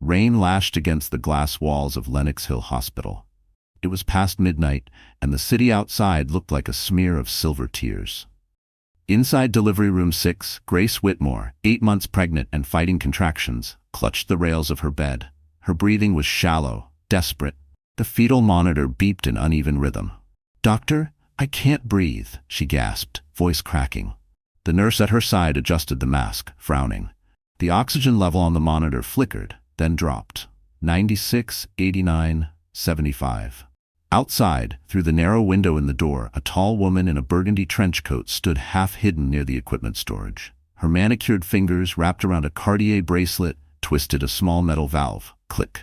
Rain lashed against the glass walls of Lenox Hill Hospital. It was past midnight, and the city outside looked like a smear of silver tears. Inside delivery room 6, Grace Whitmore, 8 months pregnant and fighting contractions, clutched the rails of her bed. Her breathing was shallow, desperate. The fetal monitor beeped in uneven rhythm. "Doctor, I can't breathe," she gasped, voice cracking. The nurse at her side adjusted the mask, frowning. The oxygen level on the monitor flickered, then dropped. 96, 89, 75. Outside, through the narrow window in the door, a tall woman in a burgundy trench coat stood half-hidden near the equipment storage. Her manicured fingers, wrapped around a Cartier bracelet, twisted a small metal valve. Click.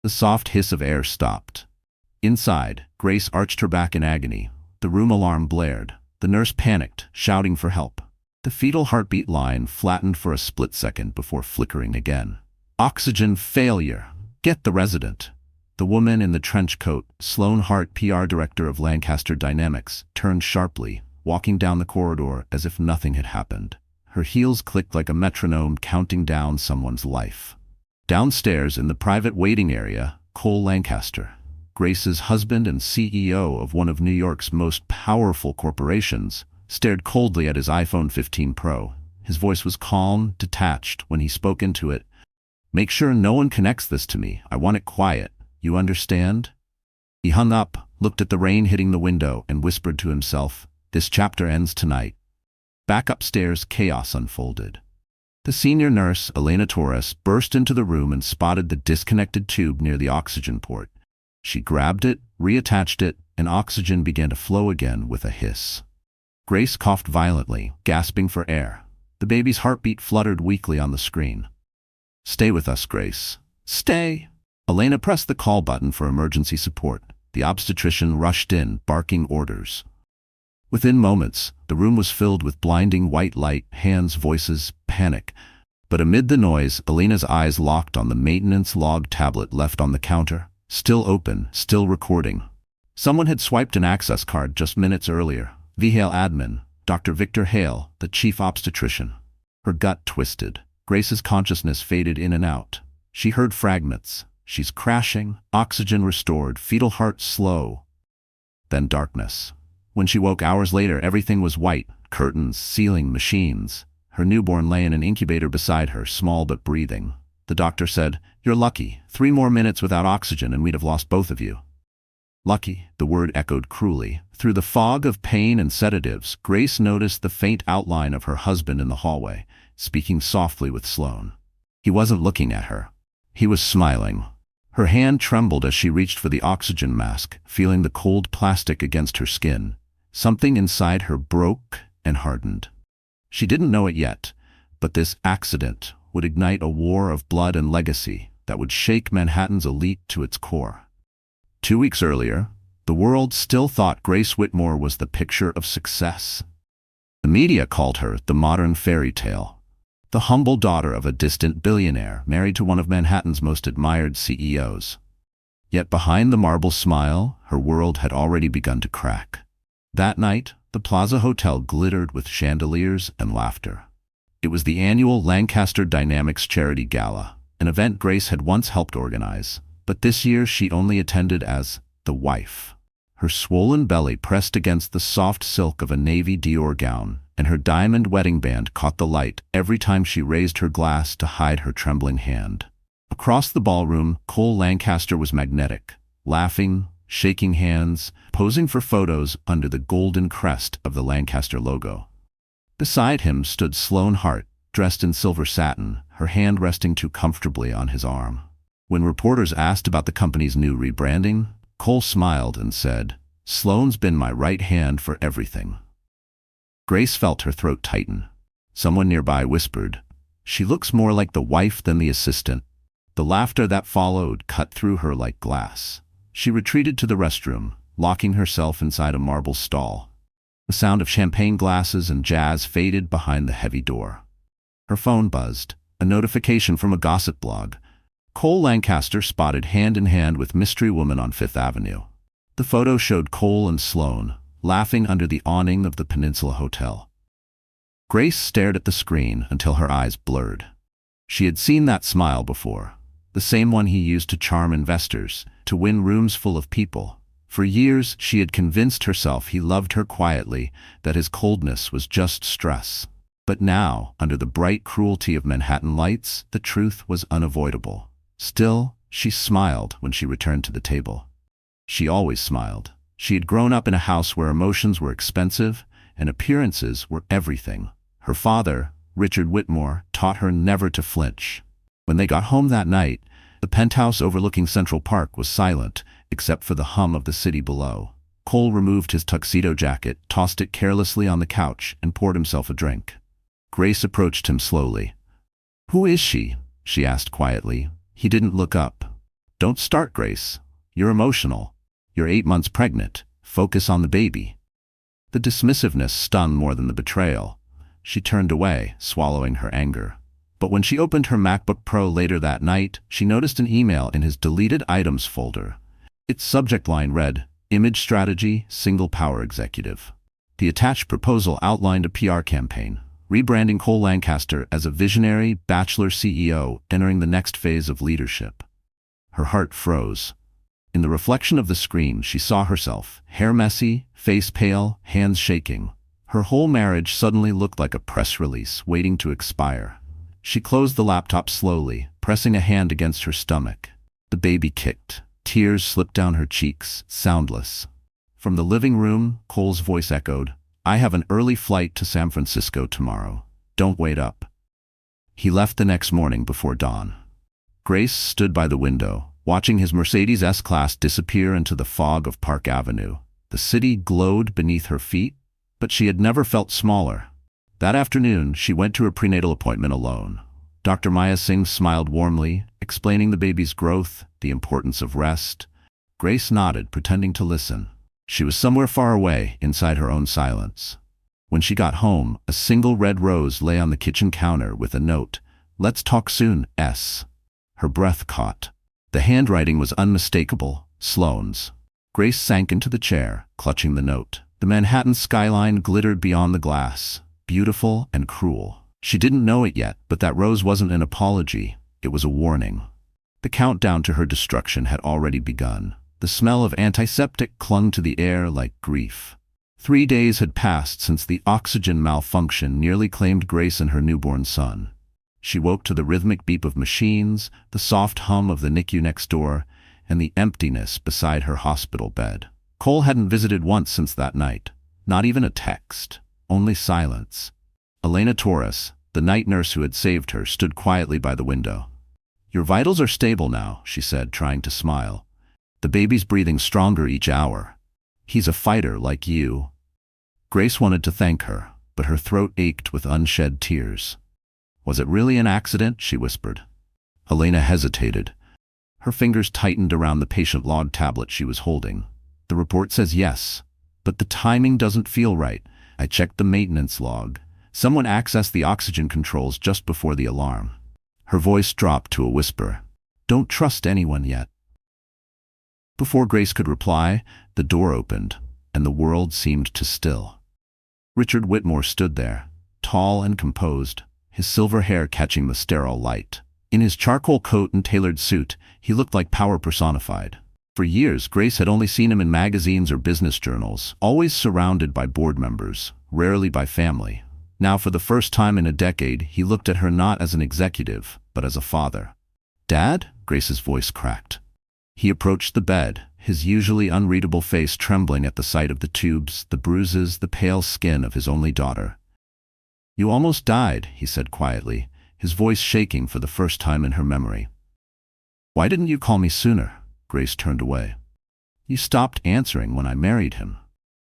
The soft hiss of air stopped. Inside, Grace arched her back in agony. The room alarm blared. The nurse panicked, shouting for help. The fetal heartbeat line flattened for a split second before flickering again. "Oxygen failure. Get the resident." The woman in the trench coat, Sloan Hart, PR director of Lancaster Dynamics, turned sharply, walking down the corridor as if nothing had happened. Her heels clicked like a metronome counting down someone's life. Downstairs in the private waiting area, Cole Lancaster, Grace's husband and CEO of one of New York's most powerful corporations, stared coldly at his iPhone 15 Pro. His voice was calm, detached when he spoke into it. "Make sure no one connects this to me. I want it quiet. You understand?" He hung up, looked at the rain hitting the window, and whispered to himself, "This chapter ends tonight." Back upstairs, chaos unfolded. The senior nurse, Elena Torres, burst into the room and spotted the disconnected tube near the oxygen port. She grabbed it, reattached it, and oxygen began to flow again with a hiss. Grace coughed violently, gasping for air. The baby's heartbeat fluttered weakly on the screen. "Stay with us, Grace. Stay." Elena pressed the call button for emergency support. The obstetrician rushed in, barking orders. Within moments, the room was filled with blinding white light, hands, voices, panic. But amid the noise, Elena's eyes locked on the maintenance log tablet left on the counter. Still open, still recording. Someone had swiped an access card just minutes earlier. VHale admin, Dr. Victor Hale, the chief obstetrician. Her gut twisted. Grace's consciousness faded in and out. She heard fragments. "She's crashing, oxygen restored, fetal heart slow." Then darkness. When she woke hours later, everything was white. Curtains, ceiling, machines. Her newborn lay in an incubator beside her, small but breathing. The doctor said, "You're lucky. 3 more minutes without oxygen and we'd have lost both of you." Lucky, the word echoed cruelly. Through the fog of pain and sedatives, Grace noticed the faint outline of her husband in the hallway, speaking softly with Sloan. He wasn't looking at her. He was smiling. Her hand trembled as she reached for the oxygen mask, feeling the cold plastic against her skin. Something inside her broke and hardened. She didn't know it yet, but this accident would ignite a war of blood and legacy that would shake Manhattan's elite to its core. 2 weeks earlier, the world still thought Grace Whitmore was the picture of success. The media called her the modern fairy tale, the humble daughter of a distant billionaire married to one of Manhattan's most admired CEOs. Yet behind the marble smile, her world had already begun to crack. That night, the Plaza Hotel glittered with chandeliers and laughter. It was the annual Lancaster Dynamics Charity Gala, an event Grace had once helped organize, but this year she only attended as the wife. Her swollen belly pressed against the soft silk of a navy Dior gown, and her diamond wedding band caught the light every time she raised her glass to hide her trembling hand. Across the ballroom, Cole Lancaster was magnetic, laughing, shaking hands, posing for photos under the golden crest of the Lancaster logo. Beside him stood Sloan Hart, dressed in silver satin, her hand resting too comfortably on his arm. When reporters asked about the company's new rebranding, Cole smiled and said, "Sloan's been my right hand for everything." Grace felt her throat tighten. Someone nearby whispered, "She looks more like the wife than the assistant." The laughter that followed cut through her like glass. She retreated to the restroom, locking herself inside a marble stall. The sound of champagne glasses and jazz faded behind the heavy door. Her phone buzzed, a notification from a gossip blog. Cole Lancaster spotted hand in hand with mystery woman on Fifth Avenue. The photo showed Cole and Sloan, laughing under the awning of the Peninsula Hotel. Grace stared at the screen until her eyes blurred. She had seen that smile before. the same one he used to charm investors, to win rooms full of people. For years, she had convinced herself he loved her quietly, that his coldness was just stress. But now, under the bright cruelty of Manhattan lights, the truth was unavoidable. Still, she smiled when she returned to the table. She always smiled. She had grown up in a house where emotions were expensive and appearances were everything. Her father, Richard Whitmore, taught her never to flinch. When they got home that night, the penthouse overlooking Central Park was silent, except for the hum of the city below. Cole removed his tuxedo jacket, tossed it carelessly on the couch, and poured himself a drink. Grace approached him slowly. "Who is she?" she asked quietly. He didn't look up. "Don't start, Grace. You're emotional. You're 8 months pregnant. Focus on the baby." The dismissiveness stung more than the betrayal. She turned away, swallowing her anger. But when she opened her MacBook Pro later that night, she noticed an email in his deleted items folder. Its subject line read, "Image Strategy, Single Power Executive." The attached proposal outlined a PR campaign, rebranding Cole Lancaster as a visionary bachelor CEO entering the next phase of leadership. Her heart froze. In the reflection of the screen, she saw herself, hair messy, face pale, hands shaking. Her whole marriage suddenly looked like a press release waiting to expire. She closed the laptop slowly, pressing a hand against her stomach. The baby kicked. Tears slipped down her cheeks, soundless. From the living room, Cole's voice echoed, "I have an early flight to San Francisco tomorrow. Don't wait up." He left the next morning before dawn. Grace stood by the window, watching his Mercedes S-Class disappear into the fog of Park Avenue. The city glowed beneath her feet, but she had never felt smaller. That afternoon, she went to a prenatal appointment alone. Dr. Maya Singh smiled warmly, explaining the baby's growth, the importance of rest. Grace nodded, pretending to listen. She was somewhere far away, inside her own silence. When she got home, a single red rose lay on the kitchen counter with a note, "Let's talk soon, S." Her breath caught. The handwriting was unmistakable, Sloane's. Grace sank into the chair, clutching the note. The Manhattan skyline glittered beyond the glass, beautiful and cruel. She didn't know it yet, but that rose wasn't an apology, it was a warning. The countdown to her destruction had already begun. The smell of antiseptic clung to the air like grief. 3 days had passed since the oxygen malfunction nearly claimed Grace and her newborn son. She woke to the rhythmic beep of machines, the soft hum of the NICU next door, and the emptiness beside her hospital bed. Cole hadn't visited once since that night. Not even a text. Only silence. Elena Torres, the night nurse who had saved her, stood quietly by the window. "Your vitals are stable now," she said, trying to smile. "The baby's breathing stronger each hour. He's a fighter like you." Grace wanted to thank her, but her throat ached with unshed tears. "Was it really an accident?" she whispered. Elena hesitated. Her fingers tightened around the patient log tablet she was holding. "The report says yes, but the timing doesn't feel right. I checked the maintenance log. Someone accessed the oxygen controls just before the alarm." Her voice dropped to a whisper. "Don't trust anyone yet." Before Grace could reply, the door opened, and the world seemed to still. Richard Whitmore stood there, tall and composed, his silver hair catching the sterile light. In his charcoal coat and tailored suit, he looked like power personified. For years, Grace had only seen him in magazines or business journals, always surrounded by board members, rarely by family. Now, for the first time in a decade, he looked at her not as an executive, but as a father. "Dad?" Grace's voice cracked. He approached the bed, his usually unreadable face trembling at the sight of the tubes, the bruises, the pale skin of his only daughter. "You almost died," he said quietly, his voice shaking for the first time in her memory. "Why didn't you call me sooner?" Grace turned away. "You stopped answering when I married him."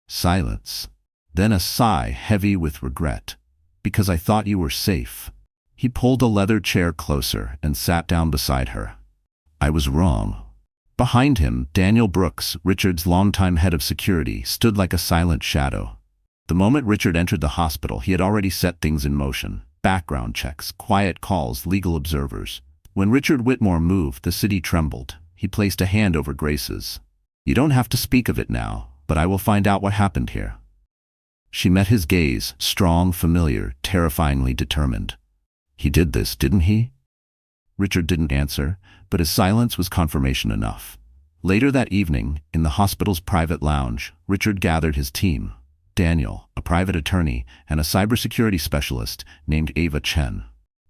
Silence. Then a sigh heavy with regret. "Because I thought you were safe." He pulled a leather chair closer and sat down beside her. "I was wrong." Behind him, Daniel Brooks, Richard's longtime head of security, stood like a silent shadow. The moment Richard entered the hospital, he had already set things in motion. Background checks, quiet calls, legal observers. When Richard Whitmore moved, the city trembled. He placed a hand over Grace's. "You don't have to speak of it now, but I will find out what happened here." She met his gaze, strong, familiar, terrifyingly determined. "He did this, didn't he?" Richard didn't answer, but his silence was confirmation enough. Later that evening, in the hospital's private lounge, Richard gathered his team: Daniel, a private attorney, and a cybersecurity specialist named Ava Chen.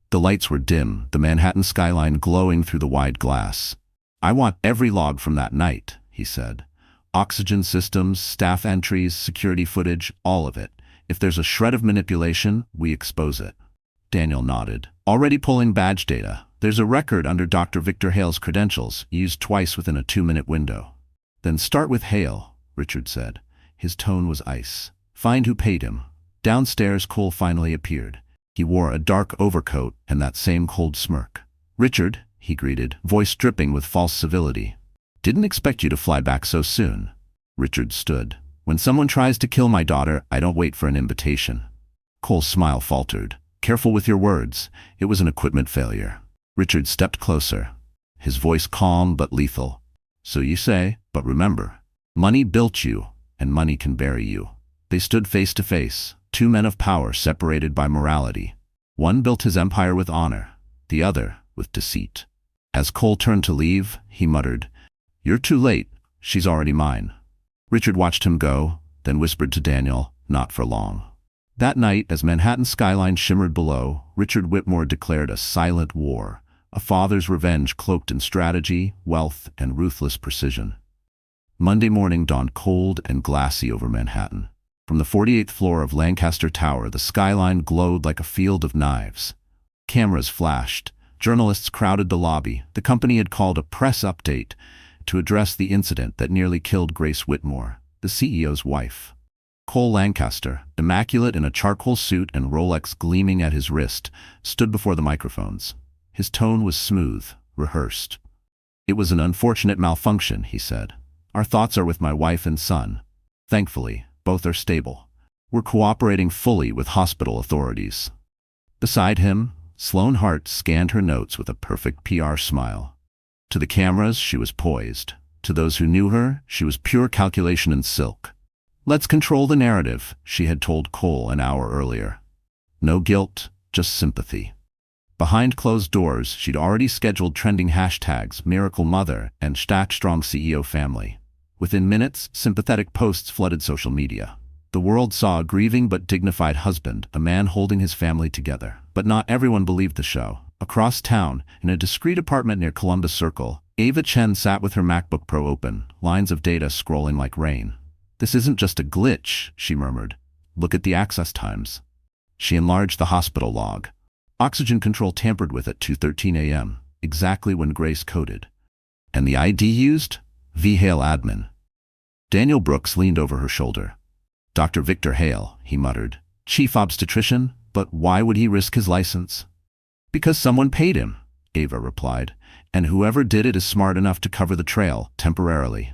The lights were dim, the Manhattan skyline glowing through the wide glass. "I want every log from that night," he said. "Oxygen systems, staff entries, security footage, all of it. If there's a shred of manipulation, we expose it." Daniel nodded. "Already pulling badge data. There's a record under Dr. Victor Hale's credentials, used twice within a 2-minute window." "Then start with Hale," Richard said. His tone was ice. "Find who paid him." Downstairs, Cole finally appeared. He wore a dark overcoat and that same cold smirk. "Richard," he greeted, voice dripping with false civility. "Didn't expect you to fly back so soon." Richard stood. "When someone tries to kill my daughter, I don't wait for an invitation." Cole's smile faltered. "Careful with your words. It was an equipment failure." Richard stepped closer, his voice calm but lethal. "So you say, but remember, money built you, and money can bury you." They stood face to face, two men of power separated by morality. One built his empire with honor, the other with deceit. As Cole turned to leave, he muttered, "You're too late. She's already mine." Richard watched him go, then whispered to Daniel, "Not for long." That night, as Manhattan's skyline shimmered below, Richard Whitmore declared a silent war, a father's revenge cloaked in strategy, wealth, and ruthless precision. Monday morning dawned cold and glassy over Manhattan. From the 48th floor of Lancaster Tower, the skyline glowed like a field of knives. Cameras flashed. Journalists crowded the lobby. The company had called a press update to address the incident that nearly killed Grace Whitmore, the CEO's wife. Cole Lancaster, immaculate in a charcoal suit and Rolex gleaming at his wrist, stood before the microphones. His tone was smooth, rehearsed. "It was an unfortunate malfunction," he said. "Our thoughts are with my wife and son. Thankfully, both are stable. We're cooperating fully with hospital authorities." Beside him, Sloane Hart scanned her notes with a perfect PR smile. To the cameras, she was poised. To those who knew her, she was pure calculation and silk. "Let's control the narrative," she had told Cole an hour earlier. No guilt, just sympathy. Behind closed doors, she'd already scheduled trending hashtags, Miracle Mother and Strong CEO Family. Within minutes, sympathetic posts flooded social media. The world saw a grieving but dignified husband, a man holding his family together. But not everyone believed the show. Across town, in a discreet apartment near Columbus Circle, Ava Chen sat with her MacBook Pro open, lines of data scrolling like rain. "This isn't just a glitch," she murmured. "Look at the access times." She enlarged the hospital log. Oxygen control tampered with at 2:13 a.m., exactly when Grace coded. And the ID used? V. Hale admin. Daniel Brooks leaned over her shoulder. "Dr. Victor Hale," he muttered. "Chief obstetrician, but why would he risk his license?" "Because someone paid him," Ava replied, "and whoever did it is smart enough to cover the trail, temporarily."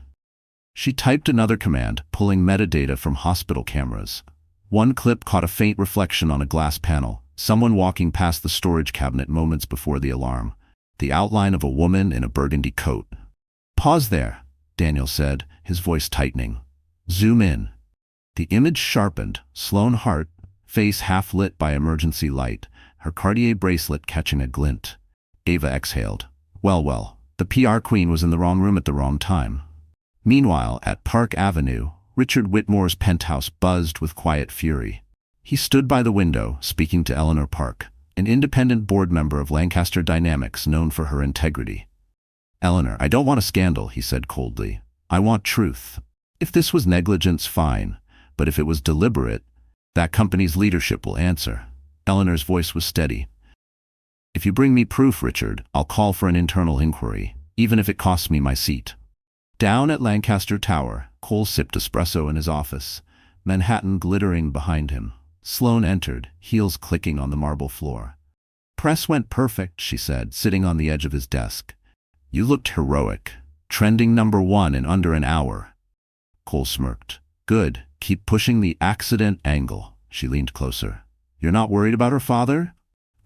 She typed another command, pulling metadata from hospital cameras. One clip caught a faint reflection on a glass panel, someone walking past the storage cabinet moments before the alarm, the outline of a woman in a burgundy coat. "Pause there," Daniel said, his voice tightening. "Zoom in." The image sharpened, Sloane Hart, face half lit by emergency light, her Cartier bracelet catching a glint. Ava exhaled. Well, the PR queen was in the wrong room at the wrong time. Meanwhile, at Park Avenue, Richard Whitmore's penthouse buzzed with quiet fury. He stood by the window, speaking to Eleanor Park, an independent board member of Lancaster Dynamics known for her integrity. "Eleanor, I don't want a scandal," he said coldly. "I want truth. If this was negligence, fine, but if it was deliberate, that company's leadership will answer." Eleanor's voice was steady. "If you bring me proof, Richard, I'll call for an internal inquiry, even if it costs me my seat." Down at Lancaster Tower, Cole sipped espresso in his office, Manhattan glittering behind him. Sloane entered, heels clicking on the marble floor. "Press went perfect," she said, sitting on the edge of his desk. "You looked heroic. Trending #1 in under an hour." Cole smirked. "Good. Keep pushing the accident angle." She leaned closer. "You're not worried about her father?"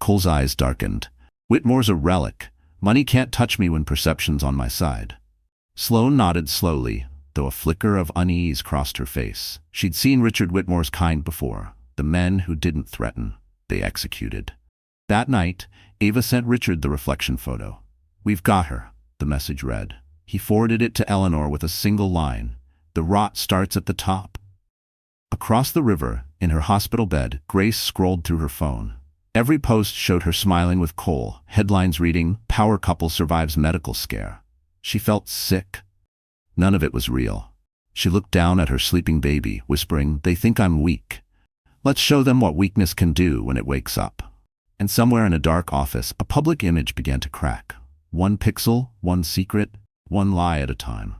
Cole's eyes darkened. "Whitmore's a relic. Money can't touch me when perception's on my side." Sloane nodded slowly, though a flicker of unease crossed her face. She'd seen Richard Whitmore's kind before. The men who didn't threaten, they executed. That night, Ava sent Richard the reflection photo. "We've got her. the message read. He forwarded it to Eleanor with a single line. The rot starts at the top. Across the river, in her hospital bed, Grace scrolled through her phone. Every post showed her smiling with Cole, headlines reading, "Power couple survives medical scare." She felt sick. None of it was real. She looked down at her sleeping baby, whispering, "They think I'm weak. Let's show them what weakness can do when it wakes up." And somewhere in a dark office, a public image began to crack. One pixel, one secret, one lie at a time.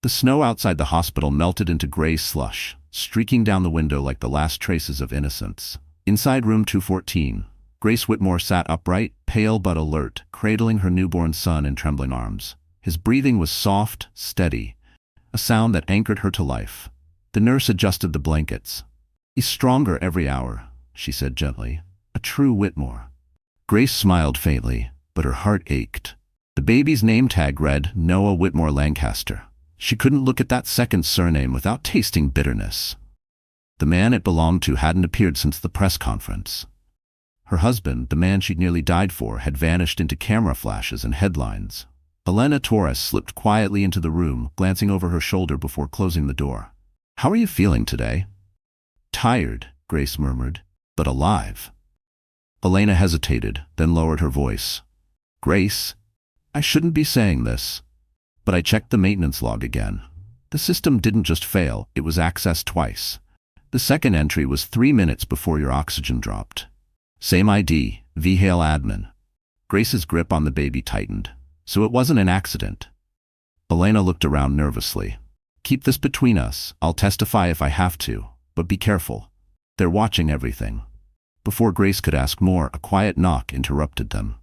The snow outside the hospital melted into gray slush, streaking down the window like the last traces of innocence. Inside room 214, Grace Whitmore sat upright, pale but alert, cradling her newborn son in trembling arms. His breathing was soft, steady, a sound that anchored her to life. The nurse adjusted the blankets. "He's stronger every hour," she said gently. "A true Whitmore." Grace smiled faintly, but her heart ached. The baby's name tag read Noah Whitmore Lancaster. She couldn't look at that second surname without tasting bitterness. The man it belonged to hadn't appeared since the press conference. Her husband, the man she'd nearly died for, had vanished into camera flashes and headlines. Elena Torres slipped quietly into the room, glancing over her shoulder before closing the door. "How are you feeling today?" "Tired," Grace murmured, "but alive." Elena hesitated, then lowered her voice. "Grace, I shouldn't be saying this, but I checked the maintenance log again. The system didn't just fail, it was accessed twice. The second entry was 3 minutes before your oxygen dropped. Same ID, VHAL admin." Grace's grip on the baby tightened. "So it wasn't an accident." Elena looked around nervously. "Keep this between us. I'll testify if I have to, but be careful. They're watching everything." Before Grace could ask more, a quiet knock interrupted them.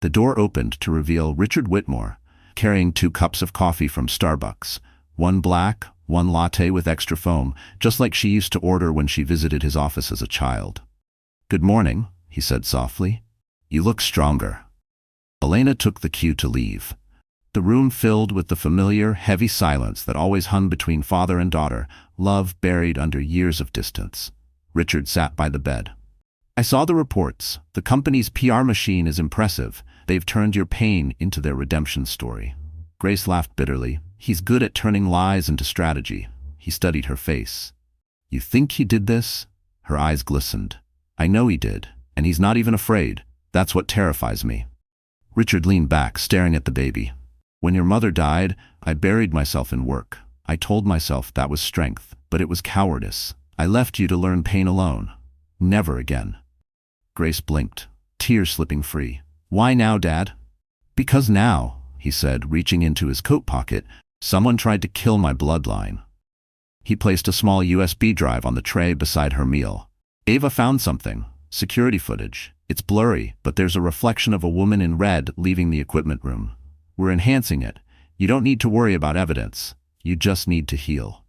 The door opened to reveal Richard Whitmore, carrying 2 cups of coffee from Starbucks, one black, one latte with extra foam, just like she used to order when she visited his office as a child. "Good morning," he said softly. "You look stronger." Elena took the cue to leave. The room filled with the familiar, heavy silence that always hung between father and daughter, love buried under years of distance. Richard sat by the bed. "I saw the reports. The company's PR machine is impressive. They've turned your pain into their redemption story." Grace laughed bitterly. "He's good at turning lies into strategy." He studied her face. "You think he did this?" Her eyes glistened. "I know he did, and he's not even afraid. That's what terrifies me." Richard leaned back, staring at the baby. "When your mother died, I buried myself in work. I told myself that was strength, but it was cowardice. I left you to learn pain alone. Never again." Grace blinked, tears slipping free. "Why now, Dad?" "Because now," he said, reaching into his coat pocket, "someone tried to kill my bloodline." He placed a small USB drive on the tray beside her meal. "Ava found something. Security footage. It's blurry, but there's a reflection of a woman in red leaving the equipment room. We're enhancing it. You don't need to worry about evidence. You just need to heal."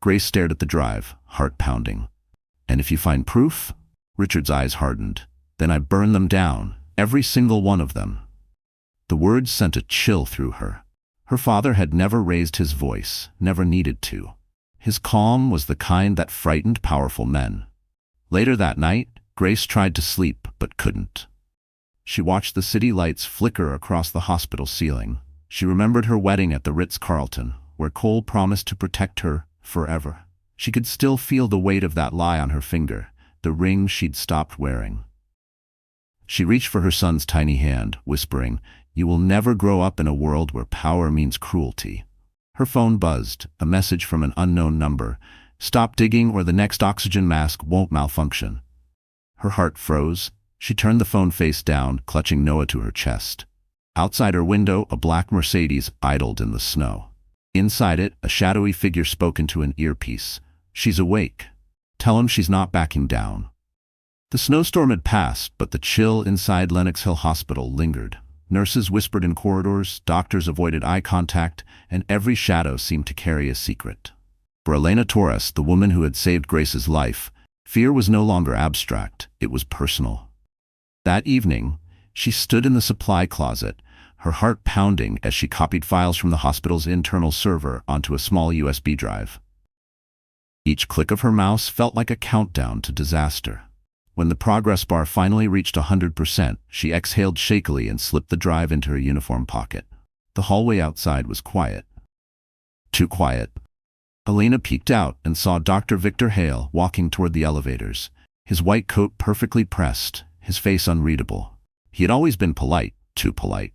Grace stared at the drive, heart pounding. "And if you find proof?" Richard's eyes hardened. "Then I burn them down, every single one of them." The words sent a chill through her. Her father had never raised his voice, never needed to. His calm was the kind that frightened powerful men. Later that night, Grace tried to sleep but couldn't. She watched the city lights flicker across the hospital ceiling. She remembered her wedding at the Ritz-Carlton, where Cole promised to protect her forever. She could still feel the weight of that lie on her finger, the ring she'd stopped wearing. She reached for her son's tiny hand, whispering, "You will never grow up in a world where power means cruelty." Her phone buzzed, a message from an unknown number. "Stop digging or the next oxygen mask won't malfunction." Her heart froze. She turned the phone face down, clutching Noah to her chest. Outside her window, a black Mercedes idled in the snow. Inside it, a shadowy figure spoke into an earpiece. "She's awake. Tell him she's not backing down." The snowstorm had passed, but the chill inside Lenox Hill Hospital lingered. Nurses whispered in corridors, doctors avoided eye contact, and every shadow seemed to carry a secret. For Elena Torres, the woman who had saved Grace's life, fear was no longer abstract, it was personal. That evening, she stood in the supply closet, her heart pounding as she copied files from the hospital's internal server onto a small USB drive. Each click of her mouse felt like a countdown to disaster. When the progress bar finally reached 100%, she exhaled shakily and slipped the drive into her uniform pocket. The hallway outside was quiet. Too quiet. Elena peeked out and saw Dr. Victor Hale walking toward the elevators, his white coat perfectly pressed, his face unreadable. He had always been polite, too polite.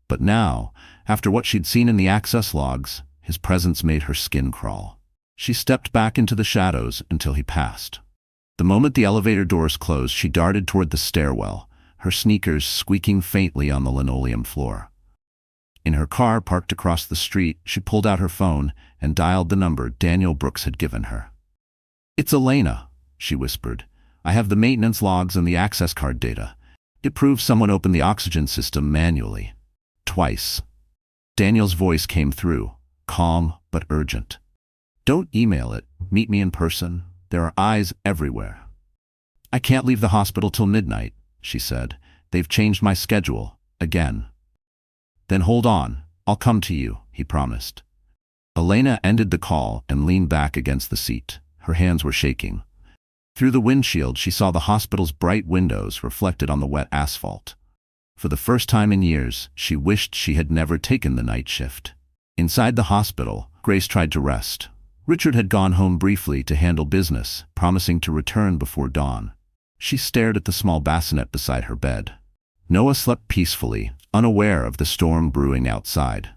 But now, after what she'd seen in the access logs, his presence made her skin crawl. She stepped back into the shadows until he passed. The moment the elevator doors closed, she darted toward the stairwell, her sneakers squeaking faintly on the linoleum floor. In her car parked across the street, she pulled out her phone and dialed the number Daniel Brooks had given her. "It's Elena," she whispered. "I have the maintenance logs and the access card data. It proves someone opened the oxygen system manually. Twice." Daniel's voice came through, calm but urgent. "Don't email it. Meet me in person. There are eyes everywhere." "I can't leave the hospital till midnight," she said. "They've changed my schedule. Again." "Then hold on. I'll come to you," he promised. Elena ended the call and leaned back against the seat. Her hands were shaking. Through the windshield, she saw the hospital's bright windows reflected on the wet asphalt. For the first time in years, she wished she had never taken the night shift. Inside the hospital, Grace tried to rest. Richard had gone home briefly to handle business, promising to return before dawn. She stared at the small bassinet beside her bed. Noah slept peacefully, unaware of the storm brewing outside.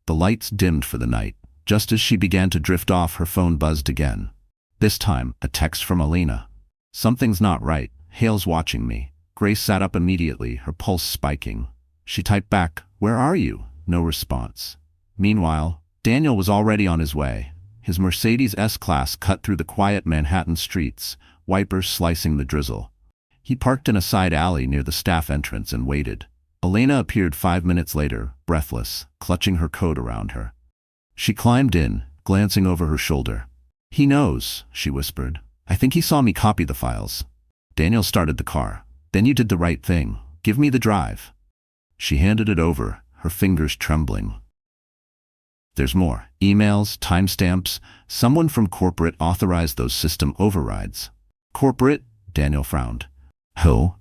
The lights dimmed for the night. Just as she began to drift off, her phone buzzed again. This time, a text from Elena. "Something's not right. Hale's watching me." Grace sat up immediately, her pulse spiking. She typed back, "Where are you?" No response. Meanwhile, Daniel was already on his way. His Mercedes S-Class cut through the quiet Manhattan streets, wipers slicing the drizzle. He parked in a side alley near the staff entrance and waited. Elena appeared 5 minutes later, breathless, clutching her coat around her. She climbed in, glancing over her shoulder. "He knows," she whispered. "I think he saw me copy the files." Daniel started the car. "Then you did the right thing. Give me the drive." She handed it over, her fingers trembling. "There's more. Emails, timestamps. Someone from corporate authorized those system overrides." "Corporate?" Daniel frowned. "Who?"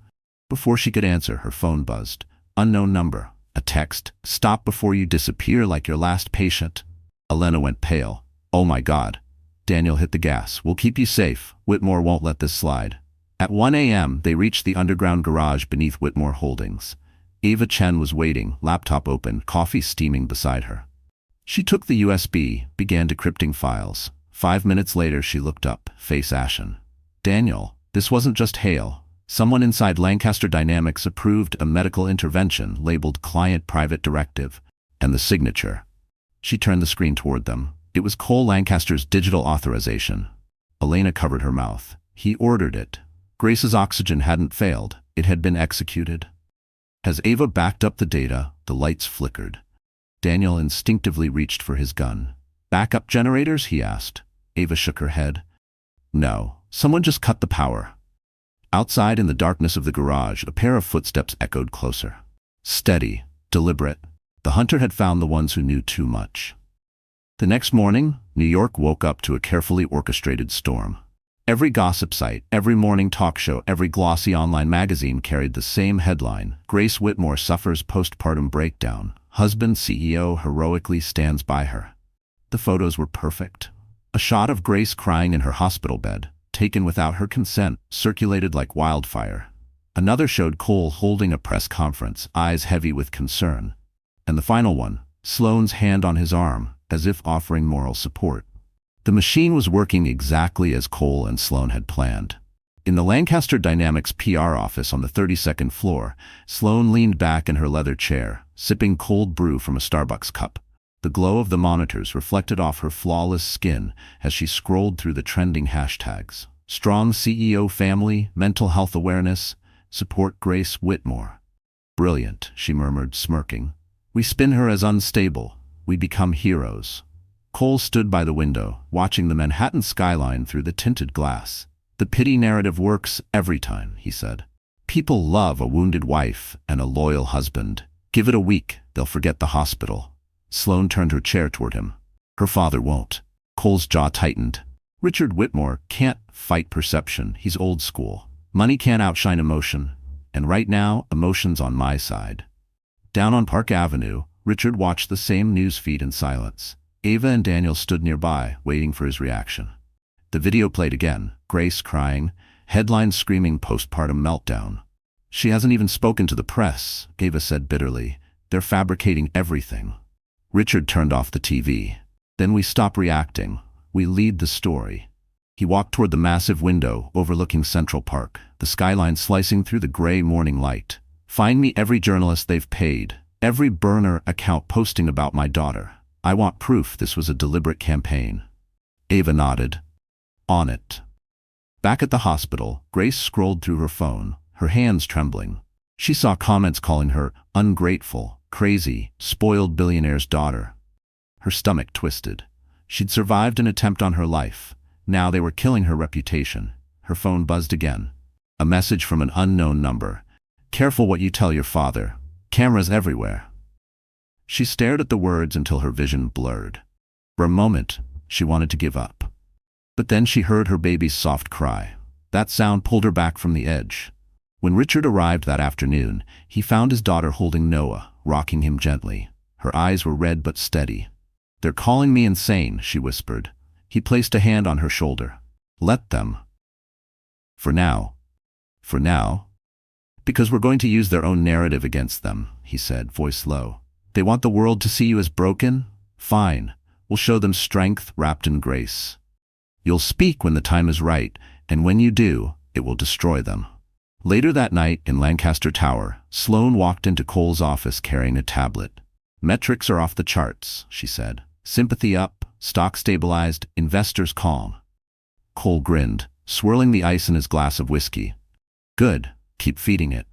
Before she could answer, her phone buzzed. Unknown number. A text. "Stop before you disappear like your last patient." Elena went pale. "Oh my God." Daniel hit the gas. "We'll keep you safe. Whitmore won't let this slide." At 1 a.m., they reached the underground garage beneath Whitmore Holdings. Ava Chen was waiting, laptop open, coffee steaming beside her. She took the USB, began decrypting files. 5 minutes later, she looked up, face ashen. "Daniel, this wasn't just Hale. Someone inside Lancaster Dynamics approved a medical intervention labeled Client Private Directive, and the signature." She turned the screen toward them. It was Cole Lancaster's digital authorization. Elena covered her mouth. He ordered it. Grace's oxygen hadn't failed. It had been executed. As Ava backed up the data, the lights flickered. Daniel instinctively reached for his gun. "Backup generators?" he asked. Ava shook her head. "No, someone just cut the power." Outside in the darkness of the garage, a pair of footsteps echoed closer. Steady, deliberate. The hunter had found the ones who knew too much. The next morning, New York woke up to a carefully orchestrated storm. Every gossip site, every morning talk show, every glossy online magazine carried the same headline: Grace Whitmore suffers postpartum breakdown. Husband CEO heroically stands by her. The photos were perfect. A shot of Grace crying in her hospital bed, taken without her consent, circulated like wildfire. Another showed Cole holding a press conference, eyes heavy with concern. And the final one, Sloane's hand on his arm, as if offering moral support. The machine was working exactly as Cole and Sloane had planned. In the Lancaster Dynamics PR office on the 32nd floor, Sloane leaned back in her leather chair, sipping cold brew from a Starbucks cup. The glow of the monitors reflected off her flawless skin as she scrolled through the trending hashtags. Strong CEO family, mental health awareness, support Grace Whitmore. "Brilliant," she murmured, smirking. "We spin her as unstable. We become heroes." Cole stood by the window, watching the Manhattan skyline through the tinted glass. "The pity narrative works every time," he said. "People love a wounded wife and a loyal husband. Give it a week, they'll forget the hospital." Sloane turned her chair toward him. "Her father won't." Cole's jaw tightened. "Richard Whitmore can't fight perception. He's old school." Money can't outshine emotion, and right now, emotion's on my side. Down on Park Avenue, Richard watched the same news feed in silence. Ava and Daniel stood nearby, waiting for his reaction. The video played again, Grace crying, headlines screaming postpartum meltdown. She hasn't even spoken to the press, Ava said bitterly. They're fabricating everything. Richard turned off the TV. Then we stop reacting. We lead the story. He walked toward the massive window overlooking Central Park, the skyline slicing through the gray morning light. Find me every journalist they've paid, every burner account posting about my daughter. I want proof this was a deliberate campaign. Ava nodded. On it. Back at the hospital, Grace scrolled through her phone, her hands trembling. She saw comments calling her ungrateful, crazy, spoiled billionaire's daughter. Her stomach twisted. She'd survived an attempt on her life. Now they were killing her reputation. Her phone buzzed again. A message from an unknown number. Careful what you tell your father. Cameras everywhere. She stared at the words until her vision blurred. For a moment, she wanted to give up. But then she heard her baby's soft cry. That sound pulled her back from the edge. When Richard arrived that afternoon, he found his daughter holding Noah, rocking him gently. Her eyes were red but steady. They're calling me insane, she whispered. He placed a hand on her shoulder. Let them. For now. For now. Because we're going to use their own narrative against them, he said, voice low. They want the world to see you as broken? Fine. We'll show them strength wrapped in grace. You'll speak when the time is right, and when you do, it will destroy them. Later that night in Lancaster Tower, Sloane walked into Cole's office carrying a tablet. Metrics are off the charts, she said. Sympathy up, stock stabilized, investors calm. Cole grinned, swirling the ice in his glass of whiskey. Good, keep feeding it.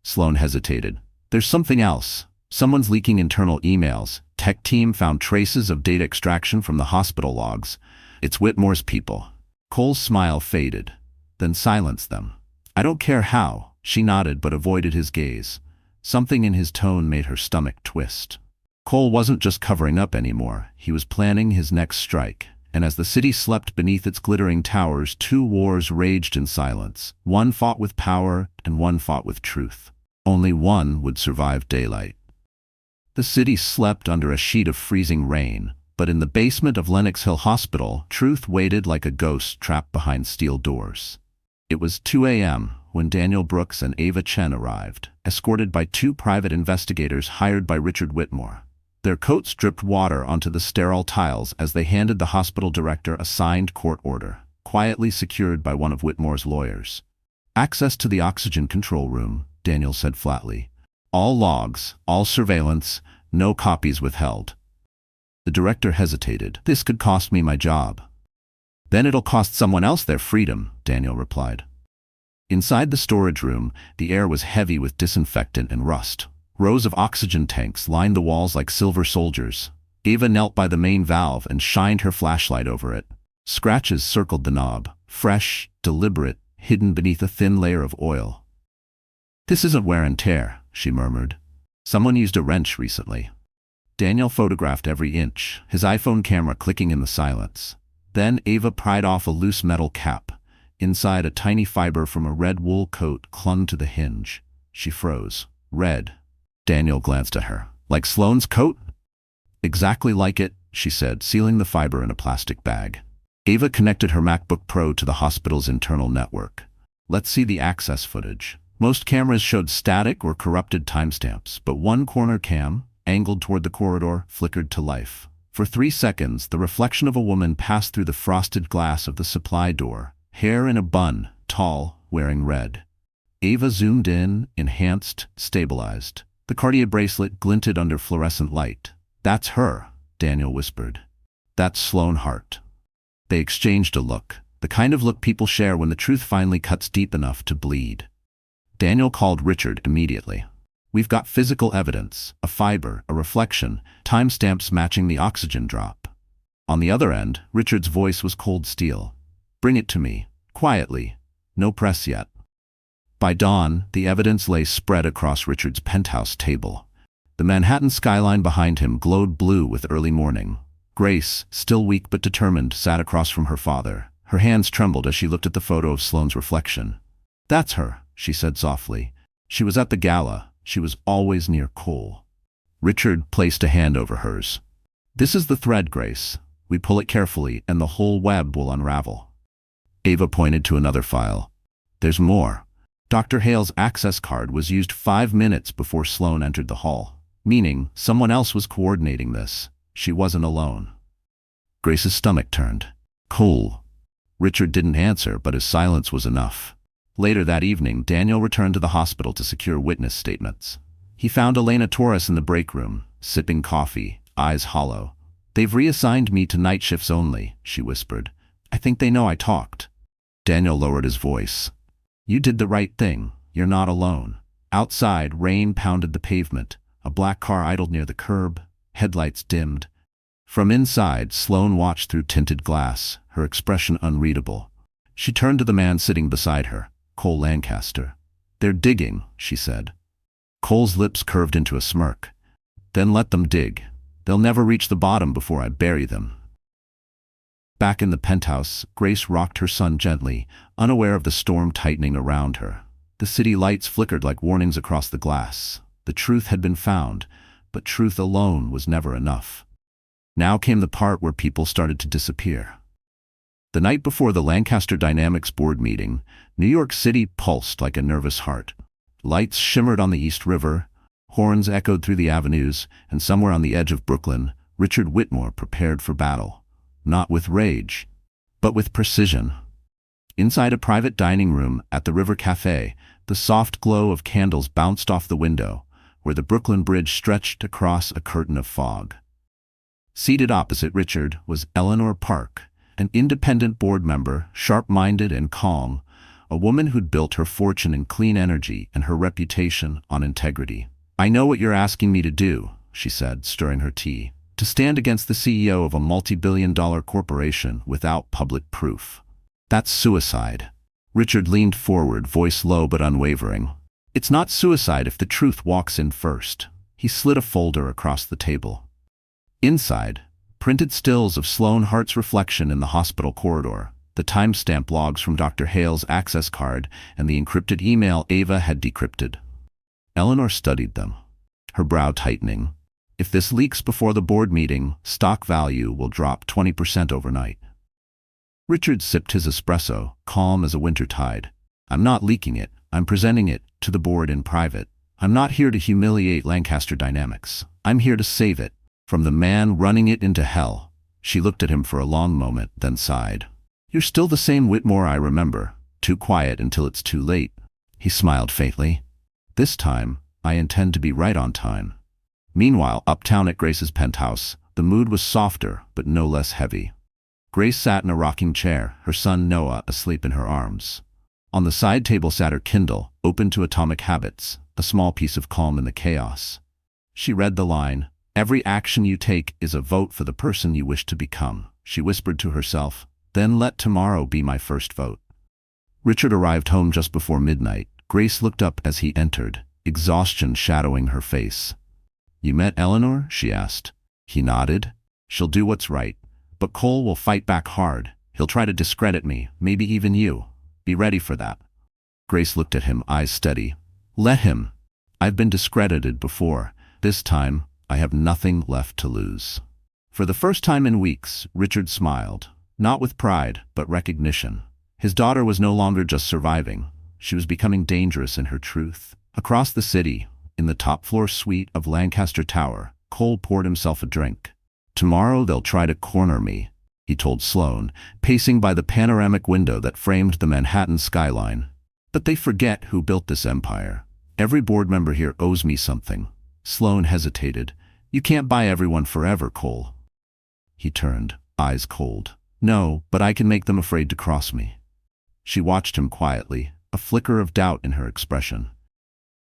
Sloane hesitated. There's something else. Someone's leaking internal emails. Tech team found traces of data extraction from the hospital logs. It's Whitmore's people. Cole's smile faded, then silenced them. I don't care how, she nodded but avoided his gaze. Something in his tone made her stomach twist. Cole wasn't just covering up anymore, he was planning his next strike. And as the city slept beneath its glittering towers, two wars raged in silence. One fought with power and one fought with truth. Only one would survive daylight. The city slept under a sheet of freezing rain, but in the basement of Lenox Hill Hospital, truth waited like a ghost trapped behind steel doors. It was 2 a.m. when Daniel Brooks and Ava Chen arrived, escorted by two private investigators hired by Richard Whitmore. Their coats dripped water onto the sterile tiles as they handed the hospital director a signed court order, quietly secured by one of Whitmore's lawyers. Access to the oxygen control room, Daniel said flatly. All logs, all surveillance, no copies withheld. The director hesitated. This could cost me my job. Then it'll cost someone else their freedom, Daniel replied. Inside the storage room, the air was heavy with disinfectant and rust. Rows of oxygen tanks lined the walls like silver soldiers. Ava knelt by the main valve and shined her flashlight over it. Scratches circled the knob, fresh, deliberate, hidden beneath a thin layer of oil. This isn't wear and tear, she murmured. Someone used a wrench recently. Daniel photographed every inch, his iPhone camera clicking in the silence. Then Ava pried off a loose metal cap. Inside, a tiny fiber from a red wool coat clung to the hinge. She froze. Red. Daniel glanced at her. Like Sloane's coat? Exactly like it, she said, sealing the fiber in a plastic bag. Ava connected her MacBook Pro to the hospital's internal network. Let's see the access footage. Most cameras showed static or corrupted timestamps, but one corner cam, angled toward the corridor, flickered to life. For 3 seconds, the reflection of a woman passed through the frosted glass of the supply door, hair in a bun, tall, wearing red. Ava zoomed in, enhanced, stabilized. The Cartier bracelet glinted under fluorescent light. That's her, Daniel whispered. That's Sloane Hart. They exchanged a look, the kind of look people share when the truth finally cuts deep enough to bleed. Daniel called Richard immediately. We've got physical evidence, a fiber, a reflection, timestamps matching the oxygen drop. On the other end, Richard's voice was cold steel. Bring it to me, quietly. No press yet. By dawn, the evidence lay spread across Richard's penthouse table. The Manhattan skyline behind him glowed blue with early morning. Grace, still weak but determined, sat across from her father. Her hands trembled as she looked at the photo of Sloane's reflection. That's her, she said softly. She was at the gala. She was always near Cole. Richard placed a hand over hers. This is the thread, Grace. We pull it carefully, and the whole web will unravel. Ava pointed to another file. There's more. Dr. Hale's access card was used 5 minutes before Sloane entered the hall, meaning someone else was coordinating this. She wasn't alone. Grace's stomach turned. Cole. Richard didn't answer, but his silence was enough. Later that evening, Daniel returned to the hospital to secure witness statements. He found Elena Torres in the break room, sipping coffee, eyes hollow. They've reassigned me to night shifts only, she whispered. I think they know I talked. Daniel lowered his voice. You did the right thing. You're not alone. Outside, rain pounded the pavement. A black car idled near the curb, headlights dimmed. From inside, Sloane watched through tinted glass, her expression unreadable. She turned to the man sitting beside her, Cole Lancaster. They're digging, she said. Cole's lips curved into a smirk. Then let them dig. They'll never reach the bottom before I bury them. Back in the penthouse, Grace rocked her son gently, unaware of the storm tightening around her. The city lights flickered like warnings across the glass. The truth had been found, but truth alone was never enough. Now came the part where people started to disappear. The night before the Lancaster Dynamics board meeting, New York City pulsed like a nervous heart. Lights shimmered on the East River, horns echoed through the avenues, and somewhere on the edge of Brooklyn, Richard Whitmore prepared for battle. Not with rage, but with precision. Inside a private dining room at the River Café, the soft glow of candles bounced off the window, where the Brooklyn Bridge stretched across a curtain of fog. Seated opposite Richard was Eleanor Park, an independent board member, sharp-minded and calm, a woman who'd built her fortune in clean energy and her reputation on integrity. I know what you're asking me to do, she said, stirring her tea. To stand against the CEO of a multi-billion-dollar corporation without public proof. That's suicide. Richard leaned forward, voice low but unwavering. It's not suicide if the truth walks in first. He slid a folder across the table. Inside, printed stills of Sloane Hart's reflection in the hospital corridor, the timestamp logs from Dr. Hale's access card, and the encrypted email Ava had decrypted. Eleanor studied them, her brow tightening. If this leaks before the board meeting, stock value will drop 20% overnight. Richard sipped his espresso, calm as a winter tide. I'm not leaking it. I'm presenting it to the board in private. I'm not here to humiliate Lancaster Dynamics. I'm here to save it from the man running it into hell. She looked at him for a long moment, then sighed. You're still the same Whitmore I remember. Too quiet until it's too late. He smiled faintly. This time, I intend to be right on time. Meanwhile, uptown at Grace's penthouse, the mood was softer, but no less heavy. Grace sat in a rocking chair, her son Noah asleep in her arms. On the side table sat her Kindle, open to Atomic Habits, a small piece of calm in the chaos. She read the line, "Every action you take is a vote for the person you wish to become," she whispered to herself. Then let tomorrow be my first vote. Richard arrived home just before midnight. Grace looked up as he entered, exhaustion shadowing her face. You met Eleanor? She asked. He nodded. She'll do what's right. But Cole will fight back hard. He'll try to discredit me, maybe even you. Be ready for that. Grace looked at him, eyes steady. Let him. I've been discredited before. This time, I have nothing left to lose. For the first time in weeks, Richard smiled. Not with pride, but recognition. His daughter was no longer just surviving. She was becoming dangerous in her truth. Across the city, in the top-floor suite of Lancaster Tower, Cole poured himself a drink. Tomorrow they'll try to corner me, he told Sloane, pacing by the panoramic window that framed the Manhattan skyline. But they forget who built this empire. Every board member here owes me something. Sloane hesitated. You can't buy everyone forever, Cole. He turned, eyes cold. No, but I can make them afraid to cross me. She watched him quietly, a flicker of doubt in her expression.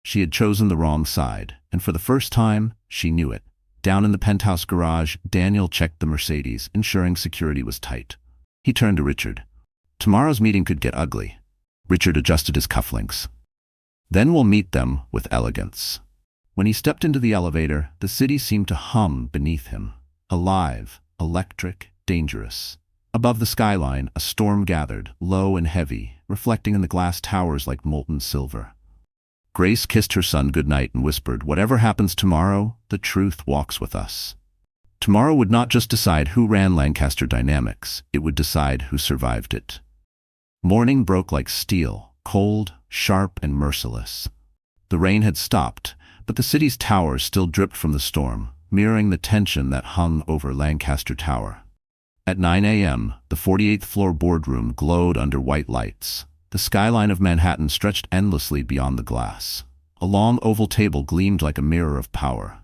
She had chosen the wrong side, and for the first time, she knew it. Down in the penthouse garage, Daniel checked the Mercedes, ensuring security was tight. He turned to Richard. Tomorrow's meeting could get ugly. Richard adjusted his cufflinks. Then we'll meet them with elegance. When he stepped into the elevator, the city seemed to hum beneath him. Alive, electric, dangerous. Above the skyline, a storm gathered, low and heavy, reflecting in the glass towers like molten silver. Grace kissed her son goodnight and whispered, "Whatever happens tomorrow, the truth walks with us." Tomorrow would not just decide who ran Lancaster Dynamics, it would decide who survived it. Morning broke like steel, cold, sharp, and merciless. The rain had stopped, but the city's towers still dripped from the storm, mirroring the tension that hung over Lancaster Tower. At 9 a.m., the 48th floor boardroom glowed under white lights. The skyline of Manhattan stretched endlessly beyond the glass. A long oval table gleamed like a mirror of power.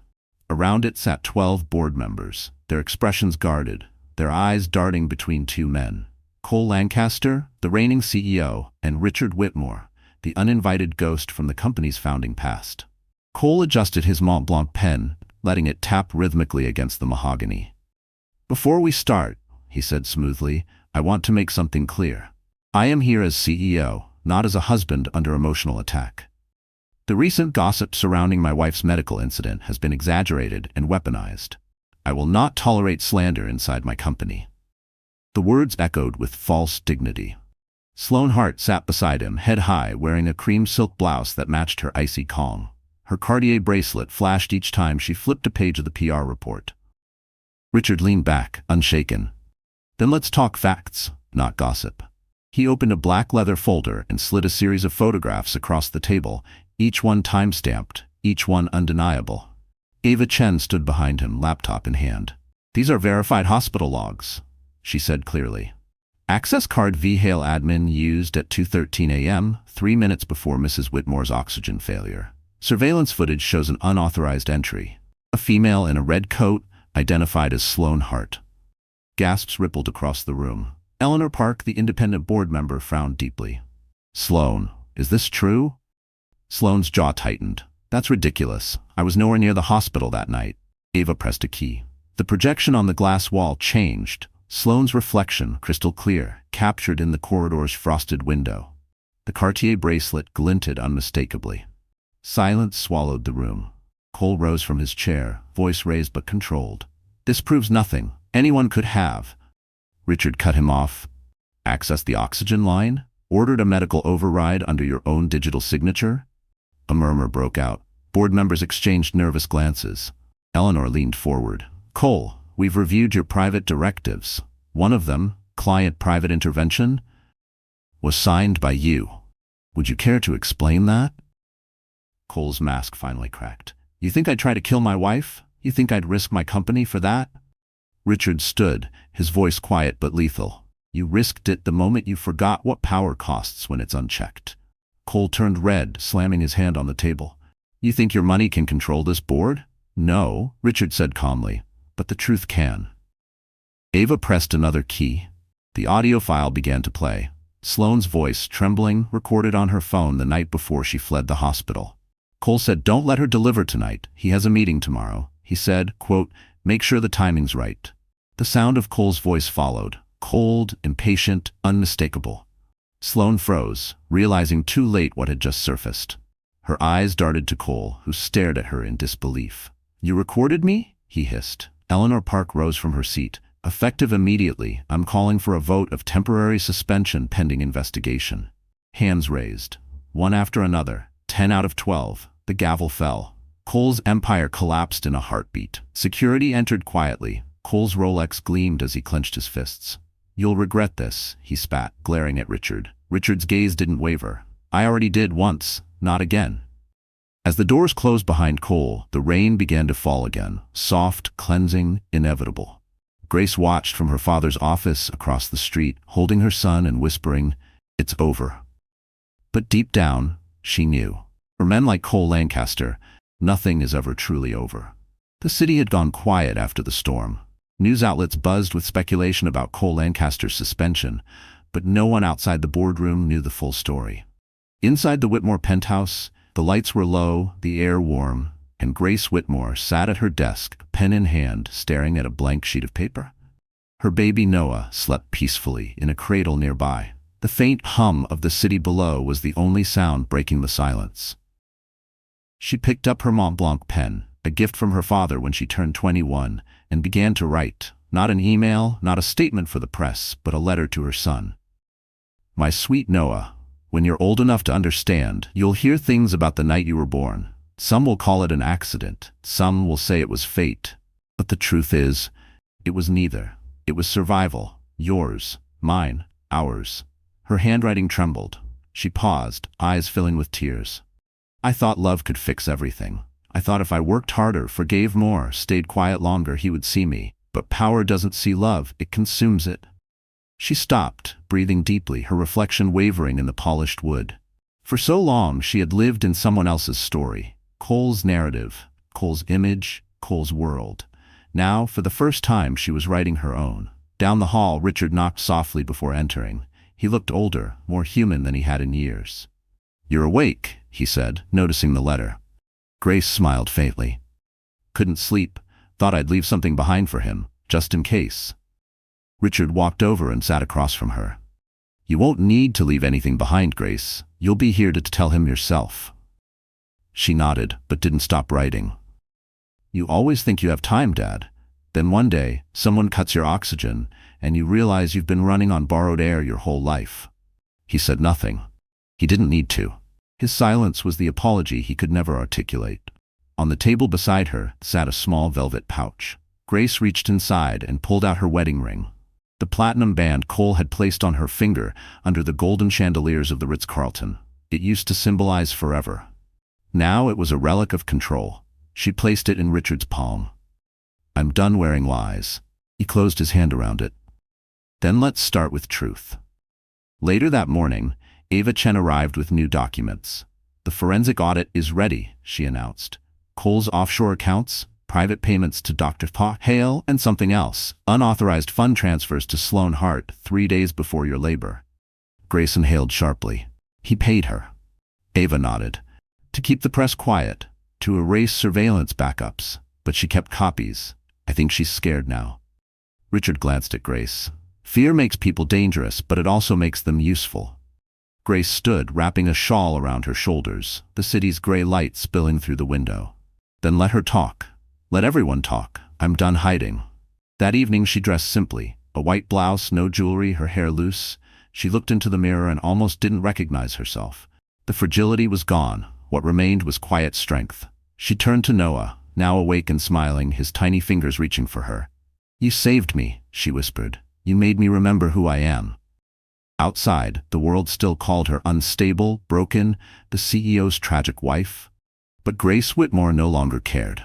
Around it sat 12 board members, their expressions guarded, their eyes darting between two men: Cole Lancaster, the reigning CEO, and Richard Whitmore, the uninvited ghost from the company's founding past. Cole adjusted his Mont Blanc pen, letting it tap rhythmically against the mahogany. "Before we start," he said smoothly, "I want to make something clear. I am here as CEO, not as a husband under emotional attack. The recent gossip surrounding my wife's medical incident has been exaggerated and weaponized. I will not tolerate slander inside my company." The words echoed with false dignity. Sloane Hart sat beside him, head high, wearing a cream silk blouse that matched her icy calm. Her Cartier bracelet flashed each time she flipped a page of the PR report. Richard leaned back, unshaken. "Then let's talk facts, not gossip." He opened a black leather folder and slid a series of photographs across the table, each one time-stamped, each one undeniable. Ava Chen stood behind him, laptop in hand. "These are verified hospital logs," she said clearly. "Access card VHale admin used at 2:13 a.m., 3 minutes before Mrs. Whitmore's oxygen failure. Surveillance footage shows an unauthorized entry. A female in a red coat, identified as Sloane Hart." Gasps rippled across the room. Eleanor Park, the independent board member, frowned deeply. "Sloane, is this true?" Sloane's jaw tightened. "That's ridiculous. I was nowhere near the hospital that night." Ava pressed a key. The projection on the glass wall changed. Sloane's reflection, crystal clear, captured in the corridor's frosted window. The Cartier bracelet glinted unmistakably. Silence swallowed the room. Cole rose from his chair, voice raised but controlled. "This proves nothing. Anyone could have." Richard cut him off. "Access the oxygen line? Ordered a medical override under your own digital signature?" A murmur broke out. Board members exchanged nervous glances. Eleanor leaned forward. "Cole, we've reviewed your private directives. One of them, client private intervention, was signed by you. Would you care to explain that?" Cole's mask finally cracked. "You think I'd try to kill my wife? You think I'd risk my company for that?" Richard stood, his voice quiet but lethal. "You risked it the moment you forgot what power costs when it's unchecked." Cole turned red, slamming his hand on the table. "You think your money can control this board?" "No," Richard said calmly, "but the truth can." Ava pressed another key. The audio file began to play. Sloane's voice, trembling, recorded on her phone the night before she fled the hospital. Cole said, "Don't let her deliver tonight. He has a meeting tomorrow." He said, quote, "Make sure the timing's right." The sound of Cole's voice followed, cold, impatient, unmistakable. Sloane froze, realizing too late what had just surfaced. Her eyes darted to Cole, who stared at her in disbelief. "You recorded me?" he hissed. Eleanor Park rose from her seat. "Effective immediately, I'm calling for a vote of temporary suspension pending investigation." Hands raised. One after another. 10 out of 12. The gavel fell. Cole's empire collapsed in a heartbeat. Security entered quietly. Cole's Rolex gleamed as he clenched his fists. "You'll regret this," he spat, glaring at Richard. Richard's gaze didn't waver. "I already did once, not again." As the doors closed behind Cole, the rain began to fall again, soft, cleansing, inevitable. Grace watched from her father's office across the street, holding her son and whispering, "It's over." But deep down, she knew. For men like Cole Lancaster, nothing is ever truly over. The city had gone quiet after the storm. News outlets buzzed with speculation about Cole Lancaster's suspension, but no one outside the boardroom knew the full story. Inside the Whitmore penthouse, the lights were low, the air warm, and Grace Whitmore sat at her desk, pen in hand, staring at a blank sheet of paper. Her baby Noah slept peacefully in a cradle nearby. The faint hum of the city below was the only sound breaking the silence. She picked up her Mont Blanc pen, a gift from her father when she turned 21, and began to write, not an email, not a statement for the press, but a letter to her son. My sweet Noah, when you're old enough to understand, you'll hear things about the night you were born. Some will call it an accident. Some will say it was fate. But the truth is, it was neither. It was survival. Yours, mine, ours. Her handwriting trembled. She paused, eyes filling with tears. I thought love could fix everything. I thought if I worked harder, forgave more, stayed quiet longer, he would see me. But power doesn't see love, it consumes it. She stopped, breathing deeply, her reflection wavering in the polished wood. For so long she had lived in someone else's story. Cole's narrative, Cole's image, Cole's world. Now, for the first time, she was writing her own. Down the hall, Richard knocked softly before entering. He looked older, more human than he had in years. "You're awake," he said, noticing the letter. Grace smiled faintly. "Couldn't sleep. Thought I'd leave something behind for him, just in case." Richard walked over and sat across from her. "You won't need to leave anything behind, Grace. You'll be here to tell him yourself." She nodded, but didn't stop writing. "You always think you have time, Dad. Then one day, someone cuts your oxygen, and you realize you've been running on borrowed air your whole life." He said nothing. He didn't need to. His silence was the apology he could never articulate. On the table beside her sat a small velvet pouch. Grace reached inside and pulled out her wedding ring. The platinum band Cole had placed on her finger under the golden chandeliers of the Ritz-Carlton. It used to symbolize forever. Now it was a relic of control. She placed it in Richard's palm. "I'm done wearing lies." He closed his hand around it. "Then let's start with truth." Later that morning, Ava Chen arrived with new documents. "The forensic audit is ready," she announced. "Cole's offshore accounts, private payments to Dr. Pa Hale, and something else, unauthorized fund transfers to Sloan Hart 3 days before your labor." Grace inhaled sharply. He paid her. Ava nodded. "To keep the press quiet, to erase surveillance backups, but she kept copies. I think she's scared now." Richard glanced at Grace. "Fear makes people dangerous, but it also makes them useful." Grace stood, wrapping a shawl around her shoulders, the city's gray light spilling through the window. "Then let her talk. Let everyone talk. I'm done hiding." That evening she dressed simply, a white blouse, no jewelry, her hair loose. She looked into the mirror and almost didn't recognize herself. The fragility was gone. What remained was quiet strength. She turned to Noah, now awake and smiling, his tiny fingers reaching for her. "You saved me," she whispered. "You made me remember who I am." Outside, the world still called her unstable, broken, the CEO's tragic wife. But Grace Whitmore no longer cared.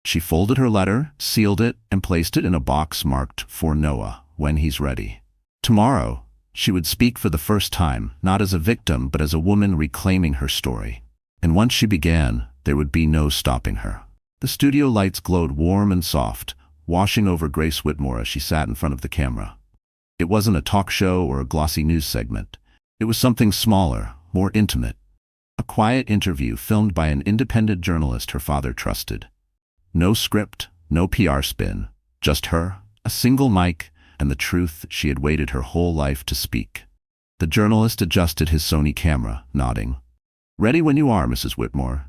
She folded her letter, sealed it, and placed it in a box marked "For Noah, when he's ready." Tomorrow, she would speak for the first time, not as a victim, but as a woman reclaiming her story. And once she began, there would be no stopping her. The studio lights glowed warm and soft, washing over Grace Whitmore as she sat in front of the camera. It wasn't a talk show or a glossy news segment. It was something smaller, more intimate. A quiet interview filmed by an independent journalist her father trusted. No script, no PR spin, just her, a single mic, and the truth she had waited her whole life to speak. The journalist adjusted his Sony camera, nodding. "Ready when you are, Mrs. Whitmore."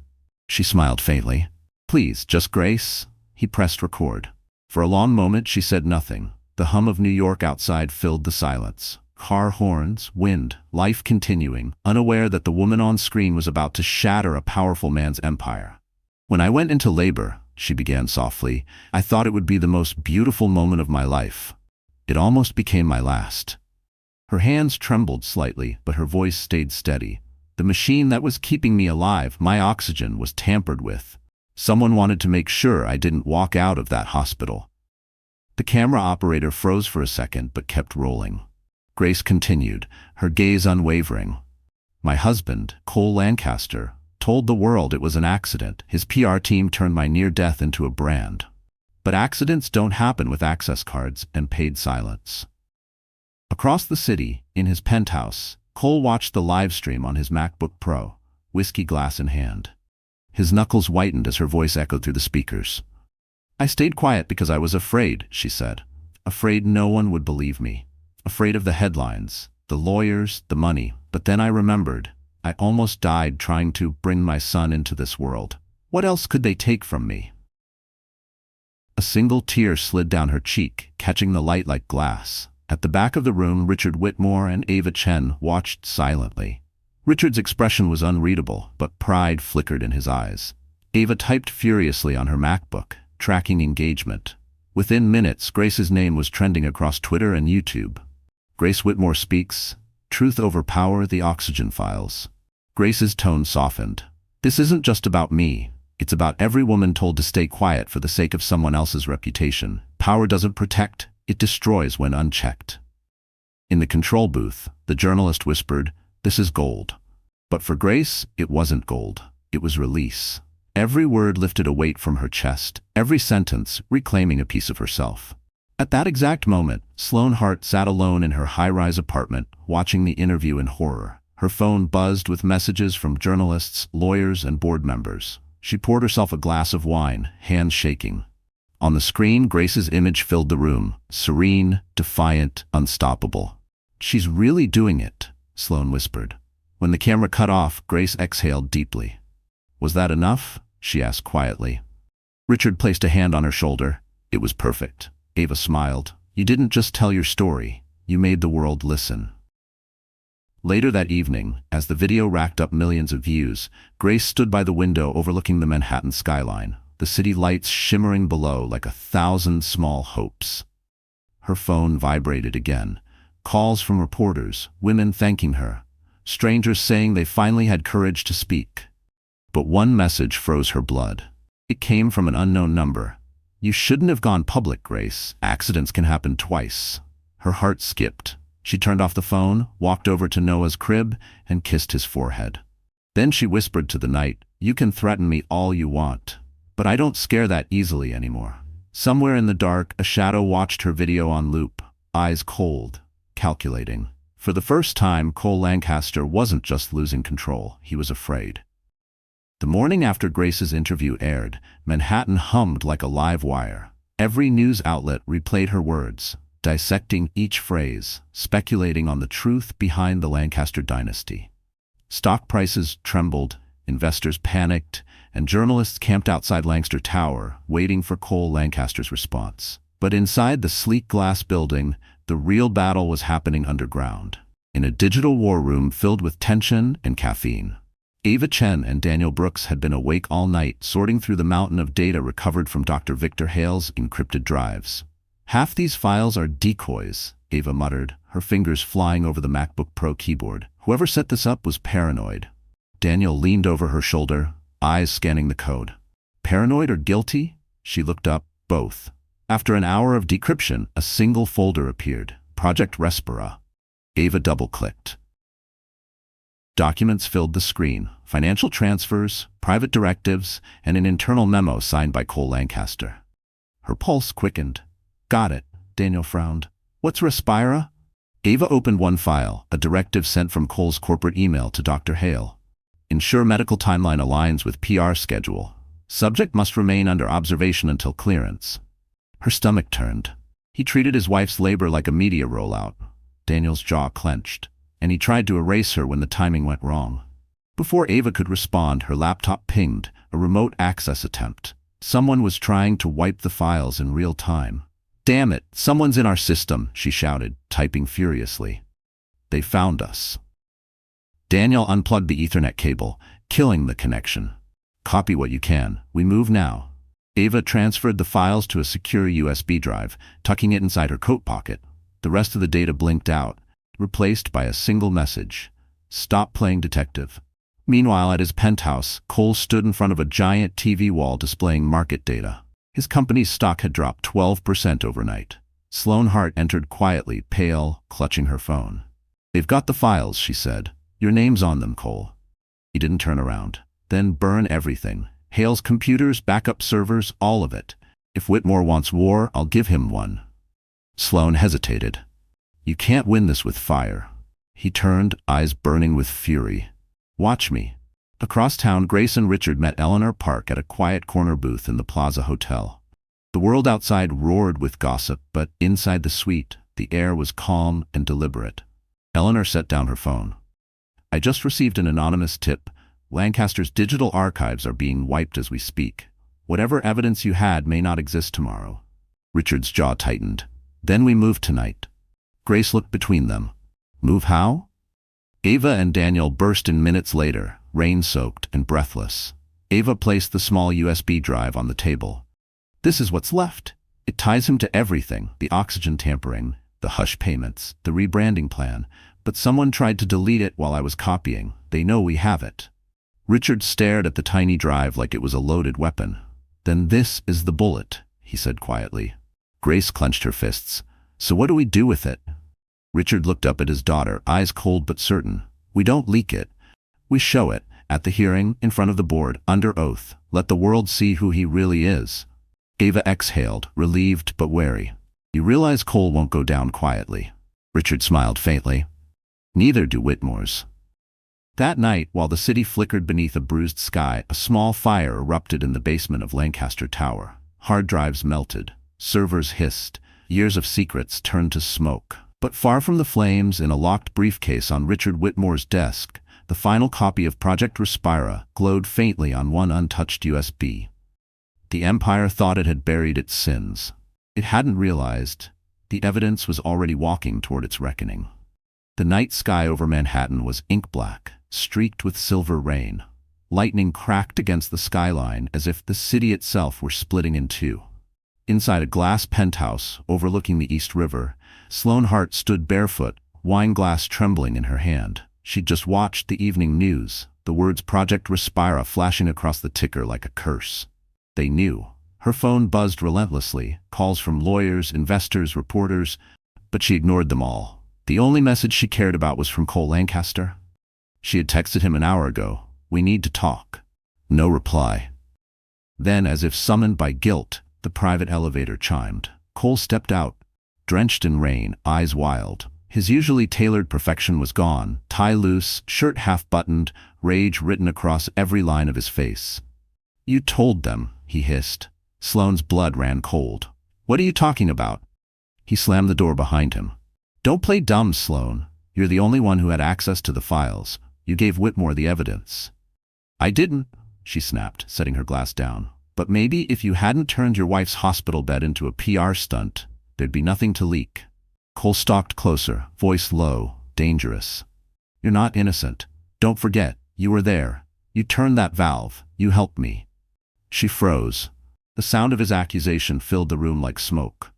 She smiled faintly. "Please, just Grace." He pressed record. For a long moment she said nothing. The hum of New York outside filled the silence. Car horns, wind, life continuing, unaware that the woman on screen was about to shatter a powerful man's empire. "When I went into labor," she began softly, "I thought it would be the most beautiful moment of my life. It almost became my last." Her hands trembled slightly, but her voice stayed steady. "The machine that was keeping me alive, my oxygen, was tampered with. Someone wanted to make sure I didn't walk out of that hospital." The camera operator froze for a second, but kept rolling. Grace continued, her gaze unwavering. "My husband, Cole Lancaster, told the world it was an accident. His PR team turned my near death into a brand. But accidents don't happen with access cards and paid silence." Across the city, in his penthouse, Cole watched the live stream on his MacBook Pro, whiskey glass in hand. His knuckles whitened as her voice echoed through the speakers. "I stayed quiet because I was afraid," she said. "Afraid no one would believe me. Afraid of the headlines, the lawyers, the money. But then I remembered. I almost died trying to bring my son into this world. What else could they take from me?" A single tear slid down her cheek, catching the light like glass. At the back of the room, Richard Whitmore and Ava Chen watched silently. Richard's expression was unreadable, but pride flickered in his eyes. Ava typed furiously on her MacBook, tracking engagement. Within minutes, Grace's name was trending across Twitter and YouTube. Grace Whitmore speaks. Truth over power, the Oxygen Files. Grace's tone softened. This isn't just about me. It's about every woman told to stay quiet for the sake of someone else's reputation. Power doesn't protect, it destroys when unchecked. In the control booth, the journalist whispered, "This is gold." But for Grace, it wasn't gold. It was release. Every word lifted a weight from her chest, every sentence reclaiming a piece of herself. At that exact moment, Sloane Hart sat alone in her high-rise apartment, watching the interview in horror. Her phone buzzed with messages from journalists, lawyers, and board members. She poured herself a glass of wine, hands shaking. On the screen, Grace's image filled the room, serene, defiant, unstoppable. "She's really doing it," Sloane whispered. When the camera cut off, Grace exhaled deeply. "Was that enough?" she asked quietly. Richard placed a hand on her shoulder. "It was perfect." Ava smiled. "You didn't just tell your story, you made the world listen." Later that evening, as the video racked up millions of views, Grace stood by the window overlooking the Manhattan skyline, the city lights shimmering below like 1,000 small hopes. Her phone vibrated again. Calls from reporters, women thanking her, strangers saying they finally had courage to speak. But one message froze her blood. It came from an unknown number. "You shouldn't have gone public, Grace. Accidents can happen twice." Her heart skipped. She turned off the phone, walked over to Noah's crib, and kissed his forehead. Then she whispered to the night, "You can threaten me all you want, but I don't scare that easily anymore." Somewhere in the dark, a shadow watched her video on loop, eyes cold, calculating. For the first time, Cole Lancaster wasn't just losing control, he was afraid. The morning after Grace's interview aired, Manhattan hummed like a live wire. Every news outlet replayed her words, dissecting each phrase, speculating on the truth behind the Lancaster dynasty. Stock prices trembled, investors panicked, and journalists camped outside Lancaster Tower, waiting for Cole Lancaster's response. But inside the sleek glass building, the real battle was happening underground, in a digital war room filled with tension and caffeine. Ava Chen and Daniel Brooks had been awake all night, sorting through the mountain of data recovered from Dr. Victor Hale's encrypted drives. "Half these files are decoys," Ava muttered, her fingers flying over the MacBook Pro keyboard. "Whoever set this up was paranoid." Daniel leaned over her shoulder, eyes scanning the code. "Paranoid or guilty?" She looked up. "Both." After an hour of decryption, a single folder appeared, Project Respira. Ava double-clicked. Documents filled the screen, financial transfers, private directives, and an internal memo signed by Cole Lancaster. Her pulse quickened. "Got it," Daniel frowned. "What's Respira?" Ava opened one file, a directive sent from Cole's corporate email to Dr. Hale. "Ensure medical timeline aligns with PR schedule. Subject must remain under observation until clearance." Her stomach turned. He treated his wife's labor like a media rollout. Daniel's jaw clenched, and he tried to erase her when the timing went wrong. Before Ava could respond, her laptop pinged, a remote access attempt. Someone was trying to wipe the files in real time. "Damn it, someone's in our system," she shouted, typing furiously. "They found us." Daniel unplugged the Ethernet cable, killing the connection. "Copy what you can. We move now." Ava transferred the files to a secure USB drive, tucking it inside her coat pocket. The rest of the data blinked out, replaced by a single message: "Stop playing detective." Meanwhile, at his penthouse, Cole stood in front of a giant TV wall displaying market data. His company's stock had dropped 12% overnight. Sloane Hart entered quietly, pale, clutching her phone. "They've got the files," she said. "Your name's on them, Cole." He didn't turn around. "Then burn everything. Hale's computers, backup servers, all of it. If Whitmore wants war, I'll give him one." Sloane hesitated. "You can't win this with fire." He turned, eyes burning with fury. "Watch me." Across town, Grace and Richard met Eleanor Park at a quiet corner booth in the Plaza Hotel. The world outside roared with gossip, but inside the suite, the air was calm and deliberate. Eleanor set down her phone. "I just received an anonymous tip. Lancaster's digital archives are being wiped as we speak. Whatever evidence you had may not exist tomorrow." Richard's jaw tightened. "Then we move tonight." Grace looked between them. Move how? Ava and Daniel burst in minutes later, rain-soaked and breathless. Ava placed the small USB drive on the table. This is what's left. It ties him to everything, the oxygen tampering, the hush payments, the rebranding plan. But someone tried to delete it while I was copying. They know we have it. Richard stared at the tiny drive like it was a loaded weapon. Then this is the bullet, he said quietly. Grace clenched her fists. So what do we do with it? Richard looked up at his daughter, eyes cold but certain. We don't leak it. We show it, at the hearing, in front of the board, under oath. Let the world see who he really is. Ava exhaled, relieved but wary. You realize Cole won't go down quietly. Richard smiled faintly. Neither do Whitmores. That night, while the city flickered beneath a bruised sky, a small fire erupted in the basement of Lancaster Tower. Hard drives melted. Servers hissed. Years of secrets turned to smoke. But far from the flames, in a locked briefcase on Richard Whitmore's desk, the final copy of Project Respira glowed faintly on one untouched USB. The Empire thought it had buried its sins. It hadn't realized the evidence was already walking toward its reckoning. The night sky over Manhattan was ink-black, streaked with silver rain. Lightning cracked against the skyline as if the city itself were splitting in two. Inside a glass penthouse overlooking the East River, Sloane Hart stood barefoot, wine glass trembling in her hand. She'd just watched the evening news, the words Project Respira flashing across the ticker like a curse. They knew. Her phone buzzed relentlessly, calls from lawyers, investors, reporters, but she ignored them all. The only message she cared about was from Cole Lancaster. She had texted him an hour ago, "We need to talk." No reply. Then, as if summoned by guilt, the private elevator chimed. Cole stepped out, drenched in rain, eyes wild. His usually tailored perfection was gone, tie loose, shirt half-buttoned, rage written across every line of his face. "You told them," he hissed. Sloane's blood ran cold. "What are you talking about?" He slammed the door behind him. "Don't play dumb, Sloane. You're the only one who had access to the files. You gave Whitmore the evidence." "I didn't," she snapped, setting her glass down. "But maybe if you hadn't turned your wife's hospital bed into a PR stunt, there'd be nothing to leak." Cole stalked closer, voice low, dangerous. "You're not innocent. Don't forget, you were there. You turned that valve. You helped me." She froze. The sound of his accusation filled the room like smoke.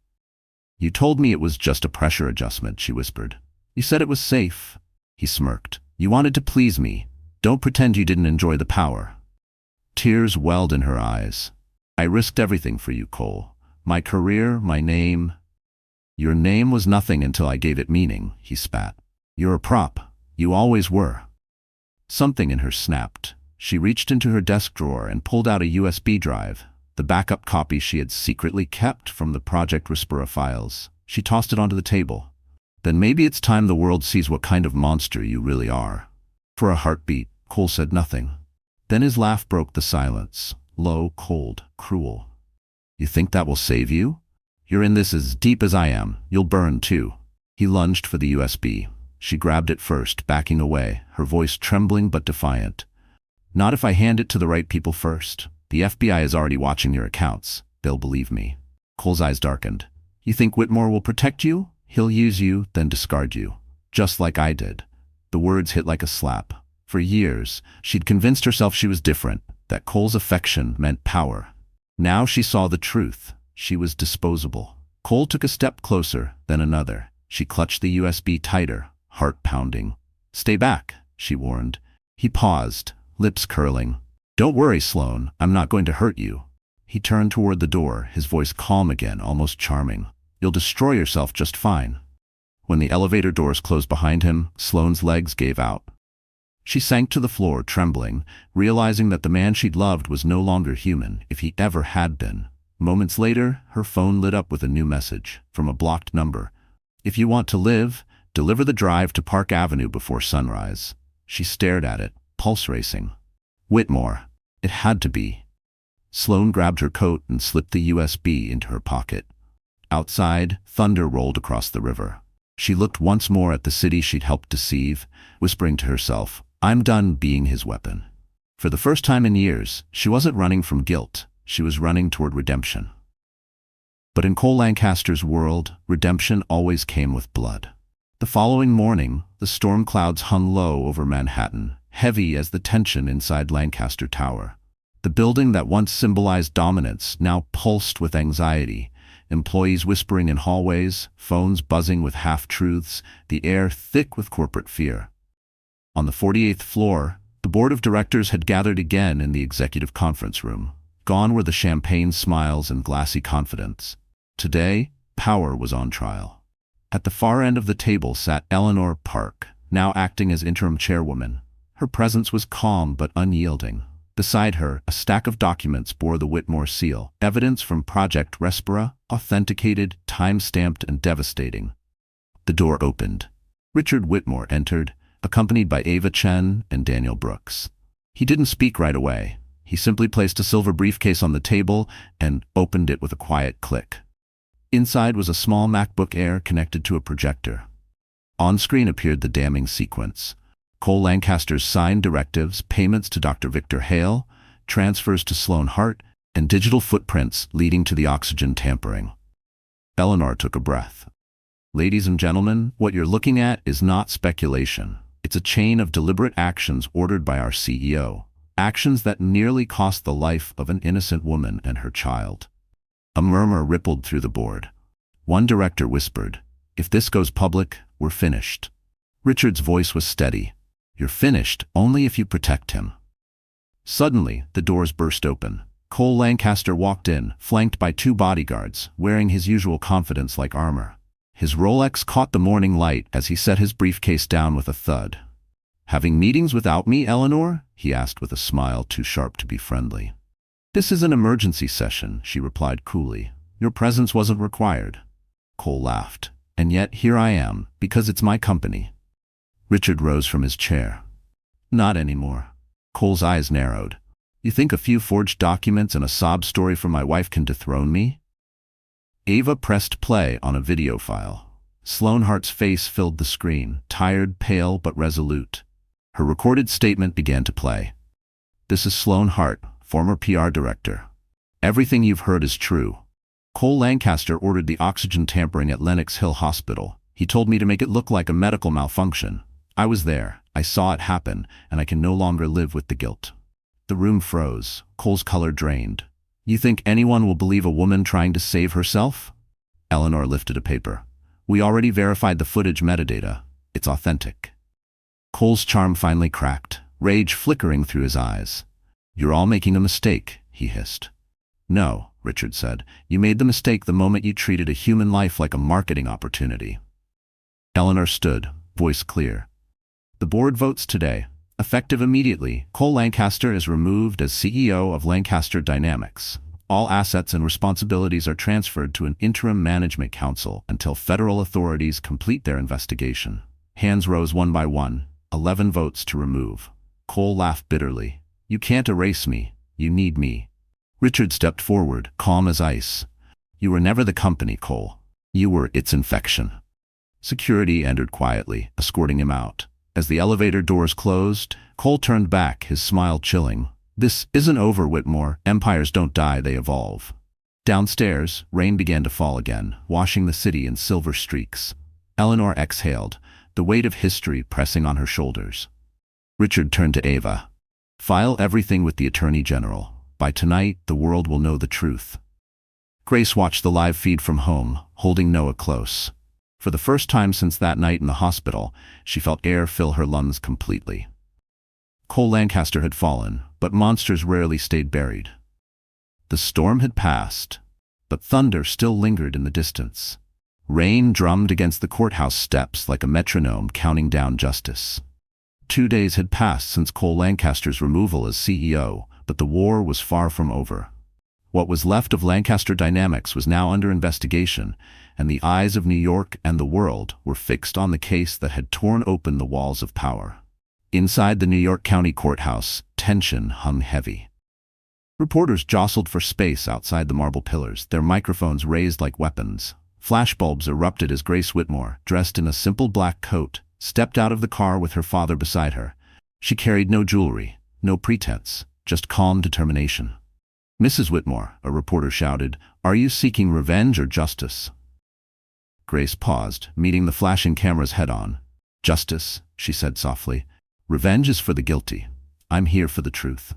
"You told me it was just a pressure adjustment," she whispered. "You said it was safe." He smirked. "You wanted to please me. Don't pretend you didn't enjoy the power." Tears welled in her eyes. "I risked everything for you, Cole. My career, my name." "Your name was nothing until I gave it meaning," he spat. "You're a prop. You always were." Something in her snapped. She reached into her desk drawer and pulled out a USB drive, the backup copy she had secretly kept from the Project Respira files. She tossed it onto the table. "Then maybe it's time the world sees what kind of monster you really are." For a heartbeat, Cole said nothing. Then his laugh broke the silence, low, cold, cruel. "You think that will save you? You're in this as deep as I am. You'll burn, too." He lunged for the USB. She grabbed it first, backing away, her voice trembling but defiant. "Not if I hand it to the right people first. The FBI is already watching your accounts. They'll believe me." Cole's eyes darkened. "You think Whitmore will protect you? He'll use you, then discard you. Just like I did." The words hit like a slap. For years, she'd convinced herself she was different, that Cole's affection meant power. Now she saw the truth. She was disposable. Cole took a step closer, then another. She clutched the USB tighter, heart pounding. "Stay back," she warned. He paused, lips curling. "Don't worry, Sloane. I'm not going to hurt you." He turned toward the door, his voice calm again, almost charming. "You'll destroy yourself just fine." When the elevator doors closed behind him, Sloane's legs gave out. She sank to the floor, trembling, realizing that the man she'd loved was no longer human, if he ever had been. Moments later, her phone lit up with a new message, from a blocked number. "If you want to live, deliver the drive to Park Avenue before sunrise." She stared at it, pulse racing. Whitmore. It had to be. Sloane grabbed her coat and slipped the USB into her pocket. Outside, thunder rolled across the river. She looked once more at the city she'd helped deceive, whispering to herself, "I'm done being his weapon." For the first time in years, she wasn't running from guilt. She was running toward redemption. But in Cole Lancaster's world, redemption always came with blood. The following morning, the storm clouds hung low over Manhattan, heavy as the tension inside Lancaster Tower. The building that once symbolized dominance now pulsed with anxiety, employees whispering in hallways, phones buzzing with half-truths, the air thick with corporate fear. On the 48th floor, the board of directors had gathered again in the executive conference room. Gone were the champagne smiles and glassy confidence. Today, power was on trial. At the far end of the table sat Eleanor Park, now acting as interim chairwoman. Her presence was calm but unyielding. Beside her, a stack of documents bore the Whitmore seal, evidence from Project Respira, authenticated, time-stamped, and devastating. The door opened. Richard Whitmore entered, accompanied by Ava Chen and Daniel Brooks. He didn't speak right away. He simply placed a silver briefcase on the table and opened it with a quiet click. Inside was a small MacBook Air connected to a projector. On screen appeared the damning sequence: Cole Lancaster's signed directives, payments to Dr. Victor Hale, transfers to Sloan Hart, and digital footprints leading to the oxygen tampering. Eleanor took a breath. Ladies and gentlemen, what you're looking at is not speculation. It's a chain of deliberate actions ordered by our CEO. Actions that nearly cost the life of an innocent woman and her child. A murmur rippled through the board. One director whispered, "If this goes public, we're finished." Richard's voice was steady. "You're finished only if you protect him." Suddenly, the doors burst open. Cole Lancaster walked in, flanked by two bodyguards, wearing his usual confidence-like armor. His Rolex caught the morning light as he set his briefcase down with a thud. "Having meetings without me, Eleanor?" he asked with a smile too sharp to be friendly. "This is an emergency session," she replied coolly. "Your presence wasn't required." Cole laughed. "And yet here I am, because it's my company." Richard rose from his chair. "Not anymore." Cole's eyes narrowed. "You think a few forged documents and a sob story from my wife can dethrone me?" Ava pressed play on a video file. Sloan Hart's face filled the screen, tired, pale, but resolute. Her recorded statement began to play. "This is Sloan Hart, former PR director. Everything you've heard is true. Cole Lancaster ordered the oxygen tampering at Lenox Hill Hospital. He told me to make it look like a medical malfunction. I was there, I saw it happen, and I can no longer live with the guilt." The room froze. Cole's color drained. "You think anyone will believe a woman trying to save herself?" Eleanor lifted a paper. "We already verified the footage metadata. It's authentic." Cole's charm finally cracked, rage flickering through his eyes. "You're all making a mistake," he hissed. "No," Richard said. "You made the mistake the moment you treated a human life like a marketing opportunity." Eleanor stood, voice clear. "The board votes today. Effective immediately, Cole Lancaster is removed as CEO of Lancaster Dynamics. All assets and responsibilities are transferred to an interim management council until federal authorities complete their investigation." Hands rose one by one, 11 votes to remove. Cole laughed bitterly. "You can't erase me. You need me." Richard stepped forward, calm as ice. "You were never the company, Cole. You were its infection." Security entered quietly, escorting him out. As the elevator doors closed, Cole turned back, his smile chilling. "This isn't over, Whitmore. Empires don't die, they evolve." Downstairs, rain began to fall again, washing the city in silver streaks. Eleanor exhaled, the weight of history pressing on her shoulders. Richard turned to Ava. "File everything with the Attorney General. By tonight, the world will know the truth." Grace watched the live feed from home, holding Noah close. For the first time since that night in the hospital, she felt air fill her lungs completely. Cole Lancaster had fallen, but monsters rarely stayed buried. The storm had passed, but thunder still lingered in the distance. Rain drummed against the courthouse steps like a metronome counting down justice. 2 days had passed since Cole Lancaster's removal as CEO, but the war was far from over. What was left of Lancaster Dynamics was now under investigation, and the eyes of New York and the world were fixed on the case that had torn open the walls of power. Inside the New York County Courthouse, tension hung heavy. Reporters jostled for space outside the marble pillars, their microphones raised like weapons. Flashbulbs erupted as Grace Whitmore, dressed in a simple black coat, stepped out of the car with her father beside her. She carried no jewelry, no pretense, just calm determination. "Mrs. Whitmore," a reporter shouted, "are you seeking revenge or justice?" Grace paused, meeting the flashing cameras head-on. "Justice," she said softly. "Revenge is for the guilty. I'm here for the truth."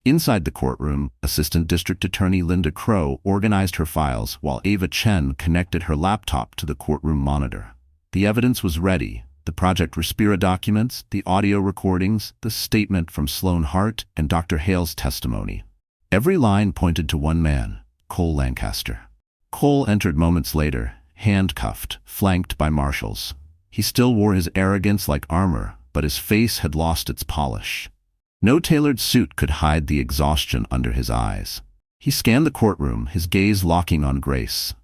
Inside the courtroom, Assistant District Attorney Linda Crow organized her files while Ava Chen connected her laptop to the courtroom monitor. The evidence was ready: the Project Respira documents, the audio recordings, the statement from Sloan Hart, and Dr. Hale's testimony. Every line pointed to one man, Cole Lancaster. Cole entered moments later, handcuffed, flanked by marshals. He still wore his arrogance like armor, but his face had lost its polish. No tailored suit could hide the exhaustion under his eyes. He scanned the courtroom, his gaze locking on Grace.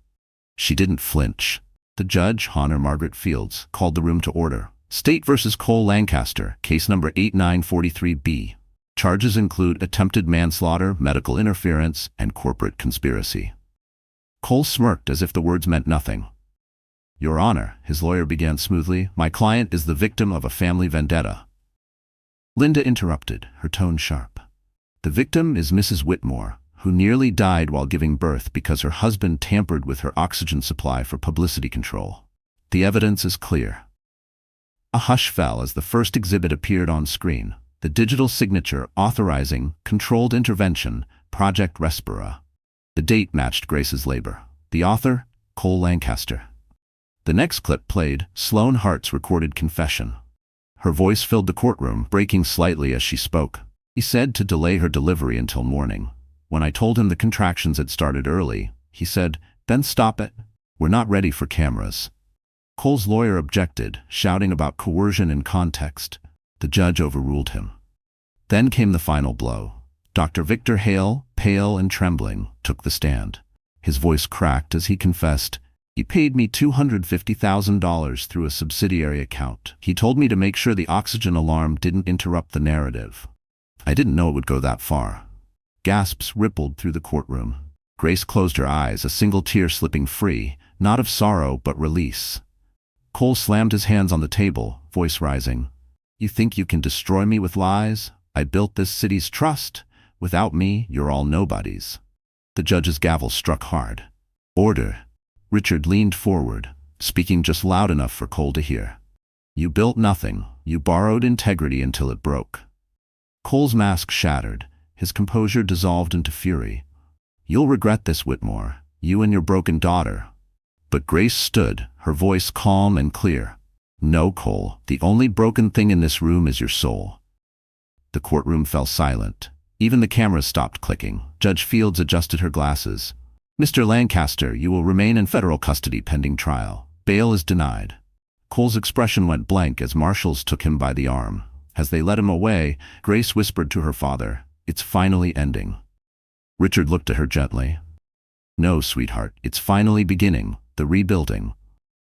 She didn't flinch. The judge, Honor Margaret Fields, called the room to order. "State versus Cole Lancaster, case number 8943B. Charges include attempted manslaughter, medical interference, and corporate conspiracy." Cole smirked as if the words meant nothing. "Your Honor," his lawyer began smoothly, "my client is the victim of a family vendetta." Linda interrupted, her tone sharp. "The victim is Mrs. Whitmore, who nearly died while giving birth because her husband tampered with her oxygen supply for publicity control. The evidence is clear." A hush fell as the first exhibit appeared on screen, the digital signature authorizing controlled intervention, Project Respira. The date matched Grace's labor. The author, Cole Lancaster. The next clip played, Sloan Hart's recorded confession. Her voice filled the courtroom, breaking slightly as she spoke. "He said to delay her delivery until morning. When I told him the contractions had started early, he said, 'Then stop it. We're not ready for cameras.'" Cole's lawyer objected, shouting about coercion in context. The judge overruled him. Then came the final blow. Dr. Victor Hale, pale and trembling, took the stand. His voice cracked as he confessed, "He paid me $250,000 through a subsidiary account. He told me to make sure the oxygen alarm didn't interrupt the narrative. I didn't know it would go that far." Gasps rippled through the courtroom. Grace closed her eyes, a single tear slipping free, not of sorrow but release. Cole slammed his hands on the table, voice rising. "You think you can destroy me with lies? I built this city's trust. Without me, you're all nobodies." The judge's gavel struck hard. "Order." Richard leaned forward, speaking just loud enough for Cole to hear. "You built nothing. You borrowed integrity until it broke." Cole's mask shattered, his composure dissolved into fury. "You'll regret this, Whitmore, you and your broken daughter." But Grace stood, her voice calm and clear. "No, Cole, the only broken thing in this room is your soul." The courtroom fell silent. Even the cameras stopped clicking. Judge Fields adjusted her glasses. "Mr. Lancaster, you will remain in federal custody pending trial. Bail is denied." Cole's expression went blank as marshals took him by the arm. As they led him away, Grace whispered to her father, "It's finally ending." Richard looked at her gently. "No, sweetheart, it's finally beginning, the rebuilding."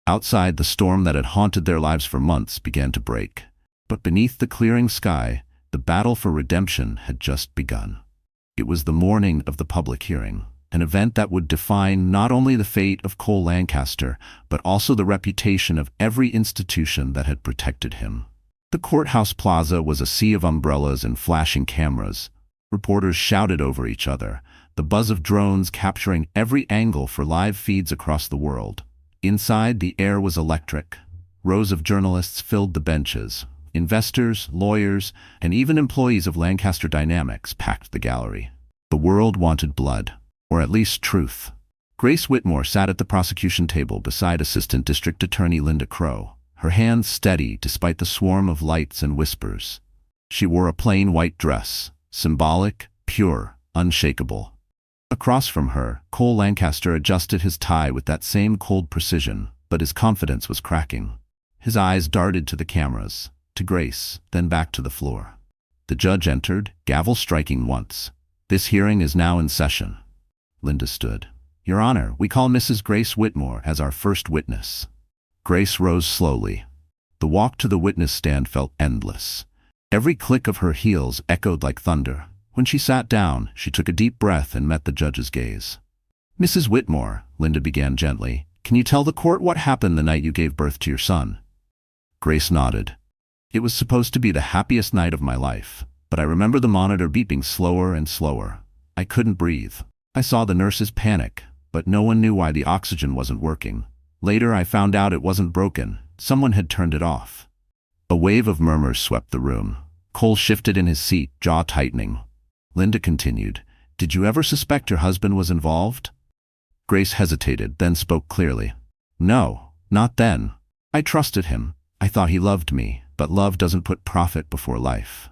Outside, the storm that had haunted their lives for months began to break. But beneath the clearing sky, the battle for redemption had just begun. It was the morning of the public hearing, an event that would define not only the fate of Cole Lancaster, but also the reputation of every institution that had protected him. The courthouse plaza was a sea of umbrellas and flashing cameras. Reporters shouted over each other, the buzz of drones capturing every angle for live feeds across the world. Inside, the air was electric. Rows of journalists filled the benches. Investors, lawyers, and even employees of Lancaster Dynamics packed the gallery. The world wanted blood, or at least truth. Grace Whitmore sat at the prosecution table beside Assistant District Attorney Linda Crow, her hands steady despite the swarm of lights and whispers. She wore a plain white dress, symbolic, pure, unshakable. Across from her, Cole Lancaster adjusted his tie with that same cold precision, but his confidence was cracking. His eyes darted to the cameras, to Grace, then back to the floor. The judge entered, gavel striking once. "This hearing is now in session." Linda stood. "Your Honor, we call Mrs. Grace Whitmore as our first witness." Grace rose slowly. The walk to the witness stand felt endless. Every click of her heels echoed like thunder. When she sat down, she took a deep breath and met the judge's gaze. "Mrs. Whitmore," Linda began gently, "can you tell the court what happened the night you gave birth to your son?" Grace nodded. "It was supposed to be the happiest night of my life, but I remember the monitor beeping slower and slower. I couldn't breathe. I saw the nurses panic, but no one knew why the oxygen wasn't working. Later I found out it wasn't broken. Someone had turned it off. A wave of murmurs swept the room. Cole shifted in his seat, jaw tightening. Linda continued, "Did you ever suspect your husband was involved?" Grace hesitated, then spoke clearly. "No, not then. I trusted him. I thought he loved me, but love doesn't put profit before life."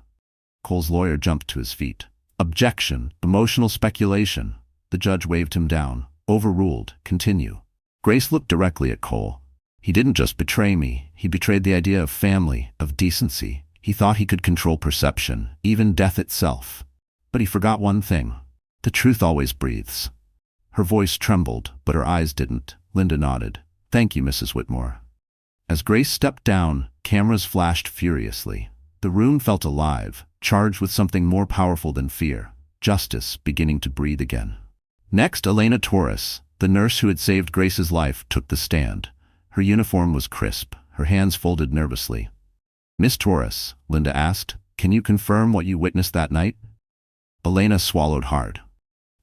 Cole's lawyer jumped to his feet. "Objection, emotional speculation." The judge waved him down. "Overruled. Continue." Grace looked directly at Cole. "He didn't just betray me. He betrayed the idea of family, of decency. He thought he could control perception, even death itself. But he forgot one thing. The truth always breathes." Her voice trembled, but her eyes didn't. Linda nodded. "Thank you, Mrs. Whitmore." As Grace stepped down, cameras flashed furiously. The room felt alive, charged with something more powerful than fear, justice beginning to breathe again. Next, Elena Torres, the nurse who had saved Grace's life, took the stand. Her uniform was crisp, her hands folded nervously. "Miss Torres," Linda asked, "can you confirm what you witnessed that night?" Elena swallowed hard.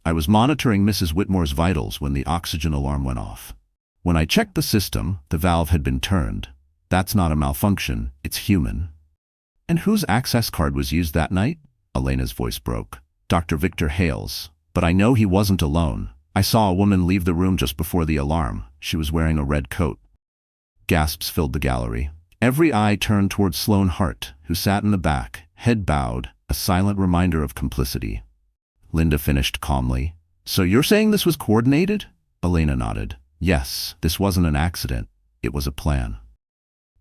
"I was monitoring Mrs. Whitmore's vitals when the oxygen alarm went off. When I checked the system, the valve had been turned. That's not a malfunction, it's human." "And whose access card was used that night?" Elena's voice broke. "Dr. Victor Hale's. But I know he wasn't alone. I saw a woman leave the room just before the alarm. She was wearing a red coat." Gasps filled the gallery. Every eye turned toward Sloane Hart, who sat in the back, head bowed, a silent reminder of complicity. Linda finished calmly. "So you're saying this was coordinated?" Elena nodded. "Yes, this wasn't an accident. It was a plan."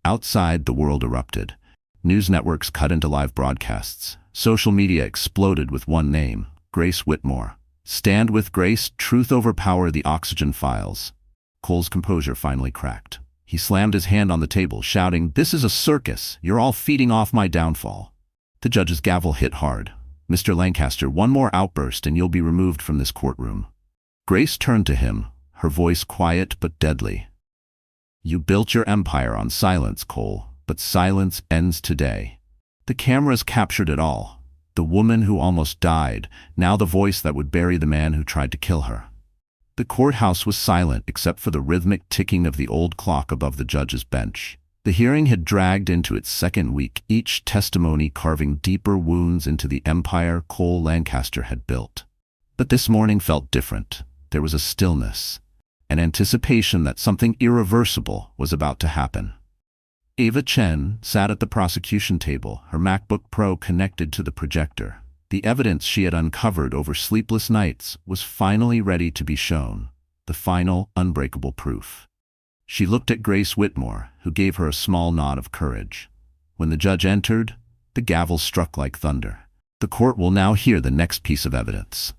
Outside, the world erupted. News networks cut into live broadcasts. Social media exploded with one name, Grace Whitmore. "Stand with Grace, truth overpower the oxygen files." Cole's composure finally cracked. He slammed his hand on the table, shouting, "This is a circus. You're all feeding off my downfall." The judge's gavel hit hard. "Mr. Lancaster, one more outburst and you'll be removed from this courtroom." Grace turned to him, her voice quiet but deadly. "You built your empire on silence, Cole, but silence ends today." The cameras captured it all. The woman who almost died, now the voice that would bury the man who tried to kill her. The courthouse was silent except for the rhythmic ticking of the old clock above the judge's bench. The hearing had dragged into its second week, each testimony carving deeper wounds into the empire Cole Lancaster had built. But this morning felt different. There was a stillness, an anticipation that something irreversible was about to happen. Ava Chen sat at the prosecution table, her MacBook Pro connected to the projector. The evidence she had uncovered over sleepless nights was finally ready to be shown, the final, unbreakable proof. She looked at Grace Whitmore, who gave her a small nod of courage. When the judge entered, the gavel struck like thunder. "The court will now hear the next piece of evidence."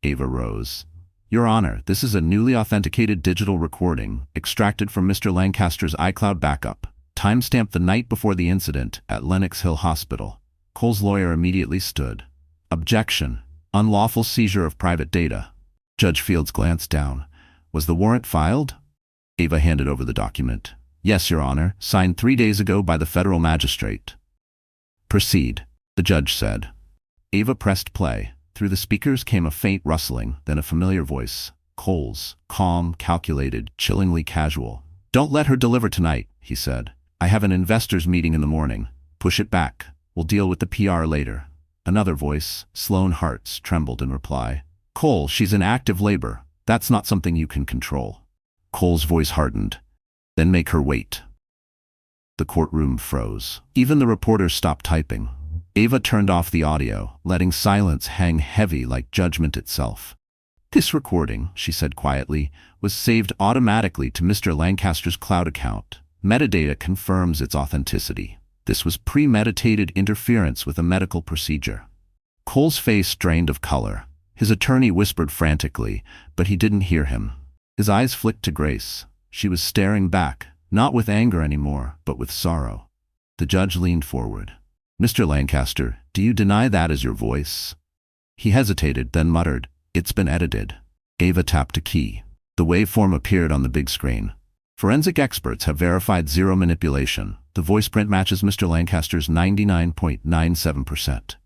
Ava rose. "Your Honor, this is a newly authenticated digital recording, extracted from Mr. Lancaster's iCloud backup, timestamped the night before the incident at Lenox Hill Hospital." Cole's lawyer immediately stood. "Objection. Unlawful seizure of private data." Judge Fields glanced down. "Was the warrant filed?" Ava handed over the document. "Yes, Your Honor, signed 3 days ago by the federal magistrate." "Proceed," the judge said. Ava pressed play. Through the speakers came a faint rustling, then a familiar voice. Cole's, calm, calculated, chillingly casual. "Don't let her deliver tonight," he said. "I have an investors meeting in the morning. Push it back. We'll deal with the PR later." Another voice, Sloane Hart's, trembled in reply. "Cole, she's in active labor. That's not something you can control." Cole's voice hardened. "Then make her wait." The courtroom froze. Even the reporters stopped typing. Ava turned off the audio, letting silence hang heavy like judgment itself. "This recording," she said quietly, "was saved automatically to Mr. Lancaster's cloud account. Metadata confirms its authenticity. This was premeditated interference with a medical procedure." Cole's face drained of color. His attorney whispered frantically, but he didn't hear him. His eyes flicked to Grace. She was staring back, not with anger anymore, but with sorrow. The judge leaned forward. "Mr. Lancaster, do you deny that as your voice?" He hesitated, then muttered, "It's been edited." Ava tapped a key. The waveform appeared on the big screen. "Forensic experts have verified zero manipulation. The voice print matches Mr. Lancaster's 99.97%.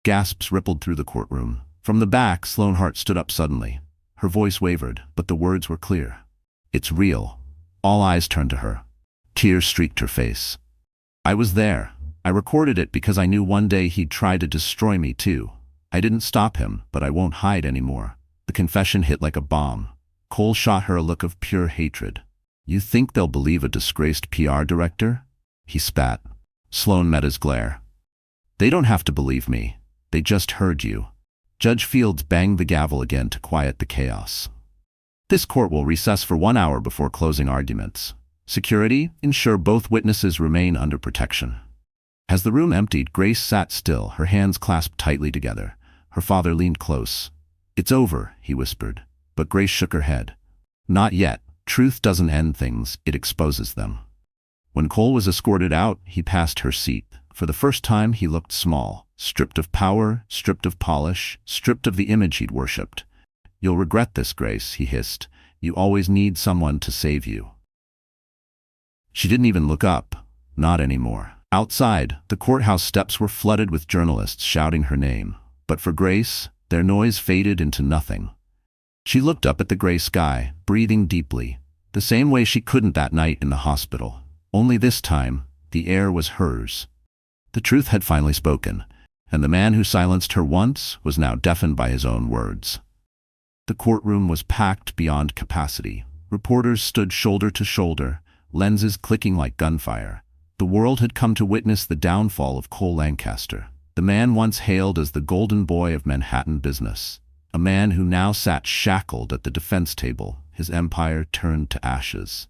Gasps rippled through the courtroom. From the back, Sloane Hart stood up suddenly. Her voice wavered, but the words were clear. "It's real. All eyes turned to her. Tears streaked her face. "I was there. I recorded it because I knew one day he'd try to destroy me too. I didn't stop him, but I won't hide anymore." The confession hit like a bomb. Cole shot her a look of pure hatred. "You think they'll believe a disgraced PR director?" He spat. Sloan met his glare. "They don't have to believe me. They just heard you." Judge Fields banged the gavel again to quiet the chaos. "This court will recess for 1 hour before closing arguments. Security, ensure both witnesses remain under protection." As the room emptied, Grace sat still, her hands clasped tightly together. Her father leaned close. "It's over," he whispered. But Grace shook her head. "Not yet. Truth doesn't end things, it exposes them." When Cole was escorted out, he passed her seat. For the first time, he looked small, stripped of power, stripped of polish, stripped of the image he'd worshipped. "You'll regret this, Grace," he hissed. "You always need someone to save you." She didn't even look up. Not anymore. Outside, the courthouse steps were flooded with journalists shouting her name. But for Grace, their noise faded into nothing. She looked up at the gray sky, breathing deeply, the same way she couldn't that night in the hospital. Only this time, the air was hers. The truth had finally spoken, and the man who silenced her once was now deafened by his own words. The courtroom was packed beyond capacity. Reporters stood shoulder to shoulder, lenses clicking like gunfire. The world had come to witness the downfall of Cole Lancaster, the man once hailed as the golden boy of Manhattan business, a man who now sat shackled at the defense table, his empire turned to ashes.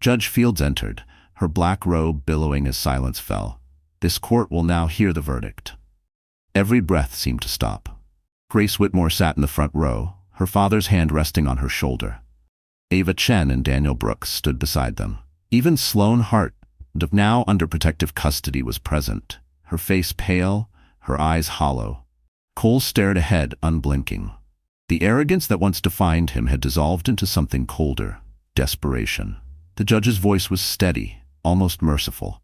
Judge Fields entered, her black robe billowing as silence fell. This court will now hear the verdict. Every breath seemed to stop. Grace Whitmore sat in the front row, her father's hand resting on her shoulder. Ava Chen and Daniel Brooks stood beside them. Even Sloan Hart, now under protective custody, was present, her face pale, her eyes hollow. Cole stared ahead, unblinking. The arrogance that once defined him had dissolved into something colder, desperation. The judge's voice was steady, almost merciful.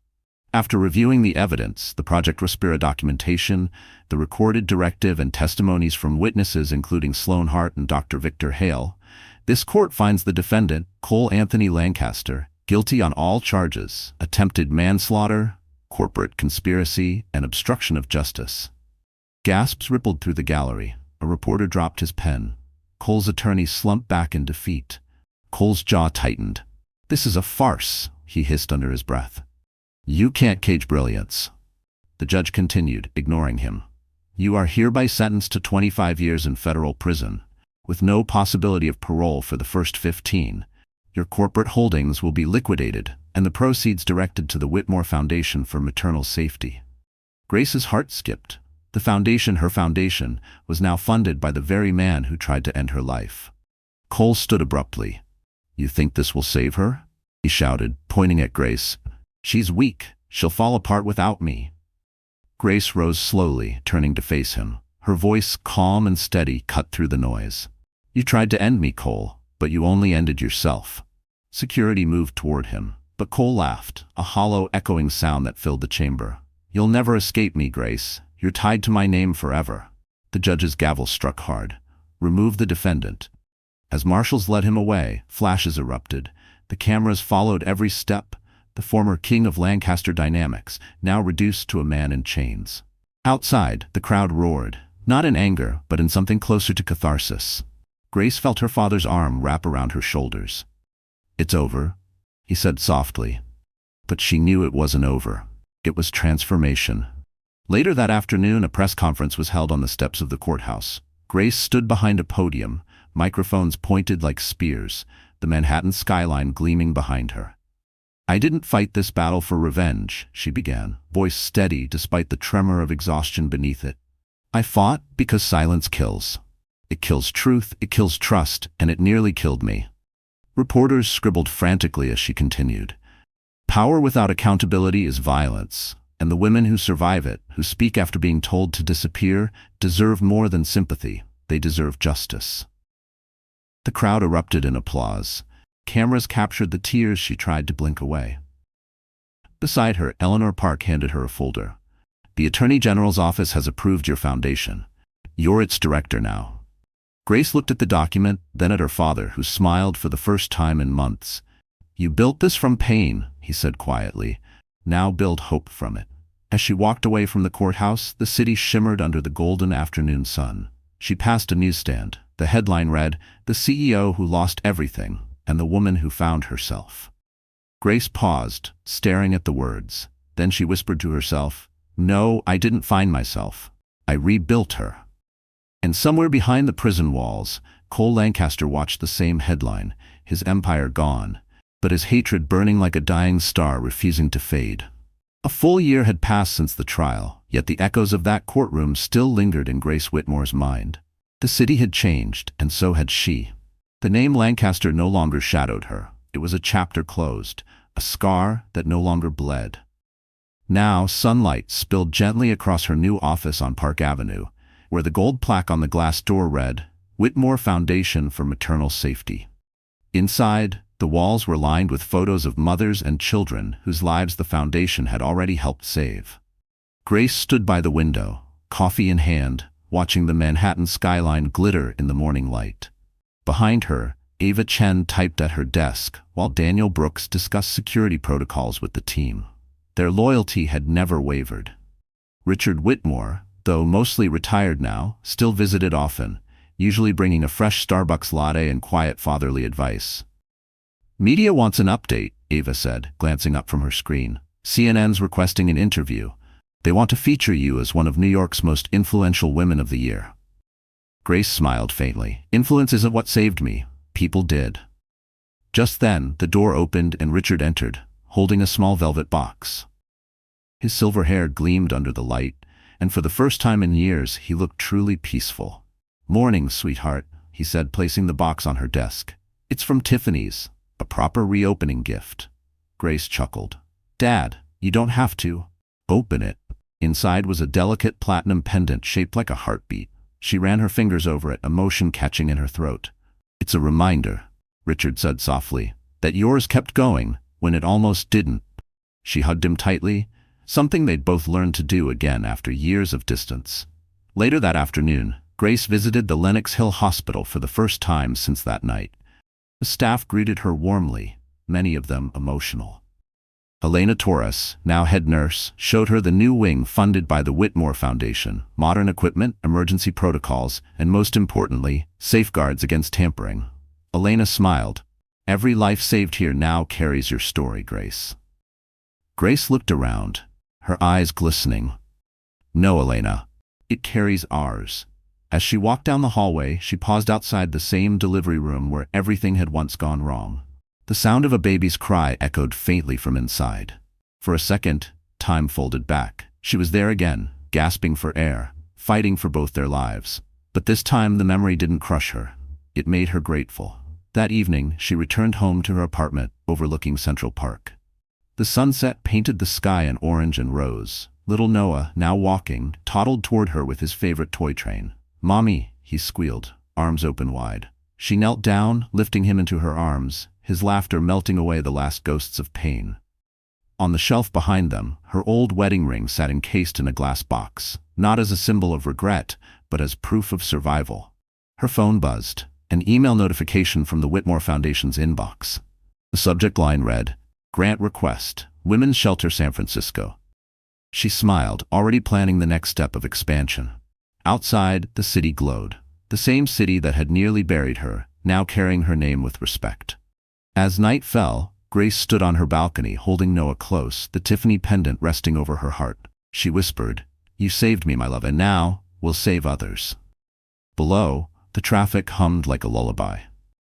After reviewing the evidence, the Project Respira documentation, the recorded directive and testimonies from witnesses including Sloan Hart and Dr. Victor Hale, this court finds the defendant, Cole Anthony Lancaster, guilty on all charges: attempted manslaughter, corporate conspiracy, and obstruction of justice. Gasps rippled through the gallery. A reporter dropped his pen. Cole's attorney slumped back in defeat. Cole's jaw tightened. "This is a farce," he hissed under his breath. "You can't cage brilliance." The judge continued, ignoring him. "You are hereby sentenced to 25 years in federal prison, with no possibility of parole for the first 15. Your corporate holdings will be liquidated, and the proceeds directed to the Whitmore Foundation for Maternal Safety." Grace's heart skipped. The foundation, her foundation, was now funded by the very man who tried to end her life. Cole stood abruptly. "You think this will save her?" he shouted, pointing at Grace. "She's weak. She'll fall apart without me." Grace rose slowly, turning to face him. Her voice, calm and steady, cut through the noise. "You tried to end me, Cole, but you only ended yourself." Security moved toward him, but Cole laughed, a hollow, echoing sound that filled the chamber. "You'll never escape me, Grace. You're tied to my name forever." The judge's gavel struck hard. "Remove the defendant." As marshals led him away, flashes erupted. The cameras followed every step. The former king of Lancaster Dynamics, now reduced to a man in chains. Outside, the crowd roared, not in anger, but in something closer to catharsis. Grace felt her father's arm wrap around her shoulders. "It's over," he said softly. But she knew it wasn't over. It was transformation. Later that afternoon, a press conference was held on the steps of the courthouse. Grace stood behind a podium, microphones pointed like spears, the Manhattan skyline gleaming behind her. "I didn't fight this battle for revenge," she began, voice steady despite the tremor of exhaustion beneath it. "I fought because silence kills. It kills truth, it kills trust, and it nearly killed me." Reporters scribbled frantically as she continued. "Power without accountability is violence, and the women who survive it, who speak after being told to disappear, deserve more than sympathy. They deserve justice." The crowd erupted in applause. Cameras captured the tears she tried to blink away. Beside her, Eleanor Park handed her a folder. "The Attorney General's office has approved your foundation. You're its director now." Grace looked at the document, then at her father, who smiled for the first time in months. "You built this from pain," he said quietly. "Now build hope from it." As she walked away from the courthouse, the city shimmered under the golden afternoon sun. She passed a newsstand. The headline read, "The CEO Who Lost Everything and the Woman Who Found Herself." Grace paused, staring at the words. Then she whispered to herself, "No, I didn't find myself. I rebuilt her." And somewhere behind the prison walls, Cole Lancaster watched the same headline, his empire gone, but his hatred burning like a dying star refusing to fade. A full year had passed since the trial, yet the echoes of that courtroom still lingered in Grace Whitmore's mind. The city had changed, and so had she. The name Lancaster no longer shadowed her. It was a chapter closed, a scar that no longer bled. Now sunlight spilled gently across her new office on Park Avenue, where the gold plaque on the glass door read, "Whitmore Foundation for Maternal Safety." Inside, the walls were lined with photos of mothers and children whose lives the foundation had already helped save. Grace stood by the window, coffee in hand, watching the Manhattan skyline glitter in the morning light. Behind her, Ava Chen typed at her desk, while Daniel Brooks discussed security protocols with the team. Their loyalty had never wavered. Richard Whitmore, though mostly retired now, still visited often, usually bringing a fresh Starbucks latte and quiet fatherly advice. "Media wants an update," Ava said, glancing up from her screen. "CNN's requesting an interview. They want to feature you as one of New York's most influential women of the year." Grace smiled faintly. "Influence isn't what saved me. People did." Just then, the door opened and Richard entered, holding a small velvet box. His silver hair gleamed under the light, and for the first time in years he looked truly peaceful. "Morning, sweetheart," he said, placing the box on her desk. "It's from Tiffany's, a proper reopening gift." Grace chuckled. "Dad, you don't have to. Open it." Inside was a delicate platinum pendant shaped like a heartbeat. She ran her fingers over it, emotion catching in her throat. "It's a reminder," Richard said softly, "that yours kept going when it almost didn't." She hugged him tightly, something they'd both learned to do again after years of distance. Later that afternoon, Grace visited the Lenox Hill Hospital for the first time since that night. The staff greeted her warmly, many of them emotional. Elena Torres, now head nurse, showed her the new wing funded by the Whitmore Foundation, modern equipment, emergency protocols, and most importantly, safeguards against tampering. Elena smiled. "Every life saved here now carries your story, Grace." Grace looked around, her eyes glistening. "No, Elena, it carries ours." As she walked down the hallway, she paused outside the same delivery room where everything had once gone wrong. The sound of a baby's cry echoed faintly from inside. For a second, time folded back. She was there again, gasping for air, fighting for both their lives. But this time the memory didn't crush her. It made her grateful. That evening, she returned home to her apartment overlooking Central Park. The sunset painted the sky in orange and rose. Little Noah, now walking, toddled toward her with his favorite toy train. "Mommy," he squealed, arms open wide. She knelt down, lifting him into her arms, his laughter melting away the last ghosts of pain. On the shelf behind them, her old wedding ring sat encased in a glass box, not as a symbol of regret, but as proof of survival. Her phone buzzed, an email notification from the Whitmore Foundation's inbox. The subject line read, "Grant Request, Women's Shelter San Francisco." She smiled, already planning the next step of expansion. Outside, the city glowed. The same city that had nearly buried her, now carrying her name with respect. As night fell, Grace stood on her balcony holding Noah close, the Tiffany pendant resting over her heart. She whispered, "You saved me, my love, and now we'll save others." Below, the traffic hummed like a lullaby.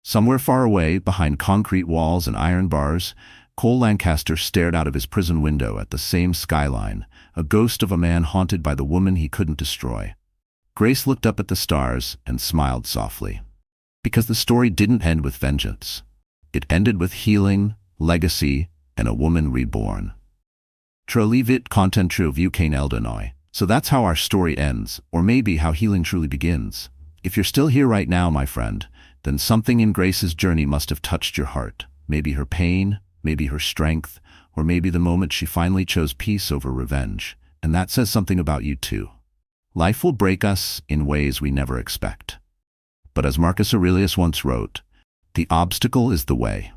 Somewhere far away, behind concrete walls and iron bars, Cole Lancaster stared out of his prison window at the same skyline, a ghost of a man haunted by the woman he couldn't destroy. Grace looked up at the stars and smiled softly. Because the story didn't end with vengeance. It ended with healing, legacy, and a woman reborn. Trolivit content vu kane eldenoi. So that's how our story ends, or maybe how healing truly begins. If you're still here right now, my friend, then something in Grace's journey must have touched your heart. Maybe her pain, maybe her strength, or maybe the moment she finally chose peace over revenge. And that says something about you too. Life will break us in ways we never expect. But as Marcus Aurelius once wrote, the obstacle is the way.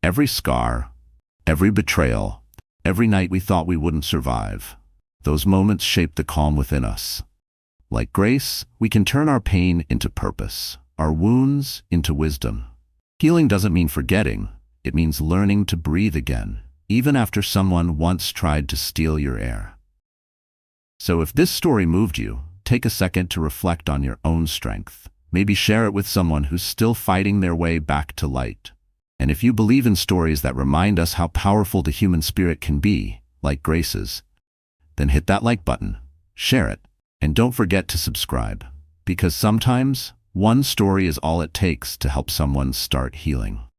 Every scar, every betrayal, every night we thought we wouldn't survive. Those moments shape the calm within us. Like Grace, we can turn our pain into purpose, our wounds into wisdom. Healing doesn't mean forgetting, it means learning to breathe again, even after someone once tried to steal your air. So if this story moved you, take a second to reflect on your own strength. Maybe share it with someone who's still fighting their way back to light. And if you believe in stories that remind us how powerful the human spirit can be, like Grace's, then hit that like button, share it, and don't forget to subscribe, because sometimes one story is all it takes to help someone start healing.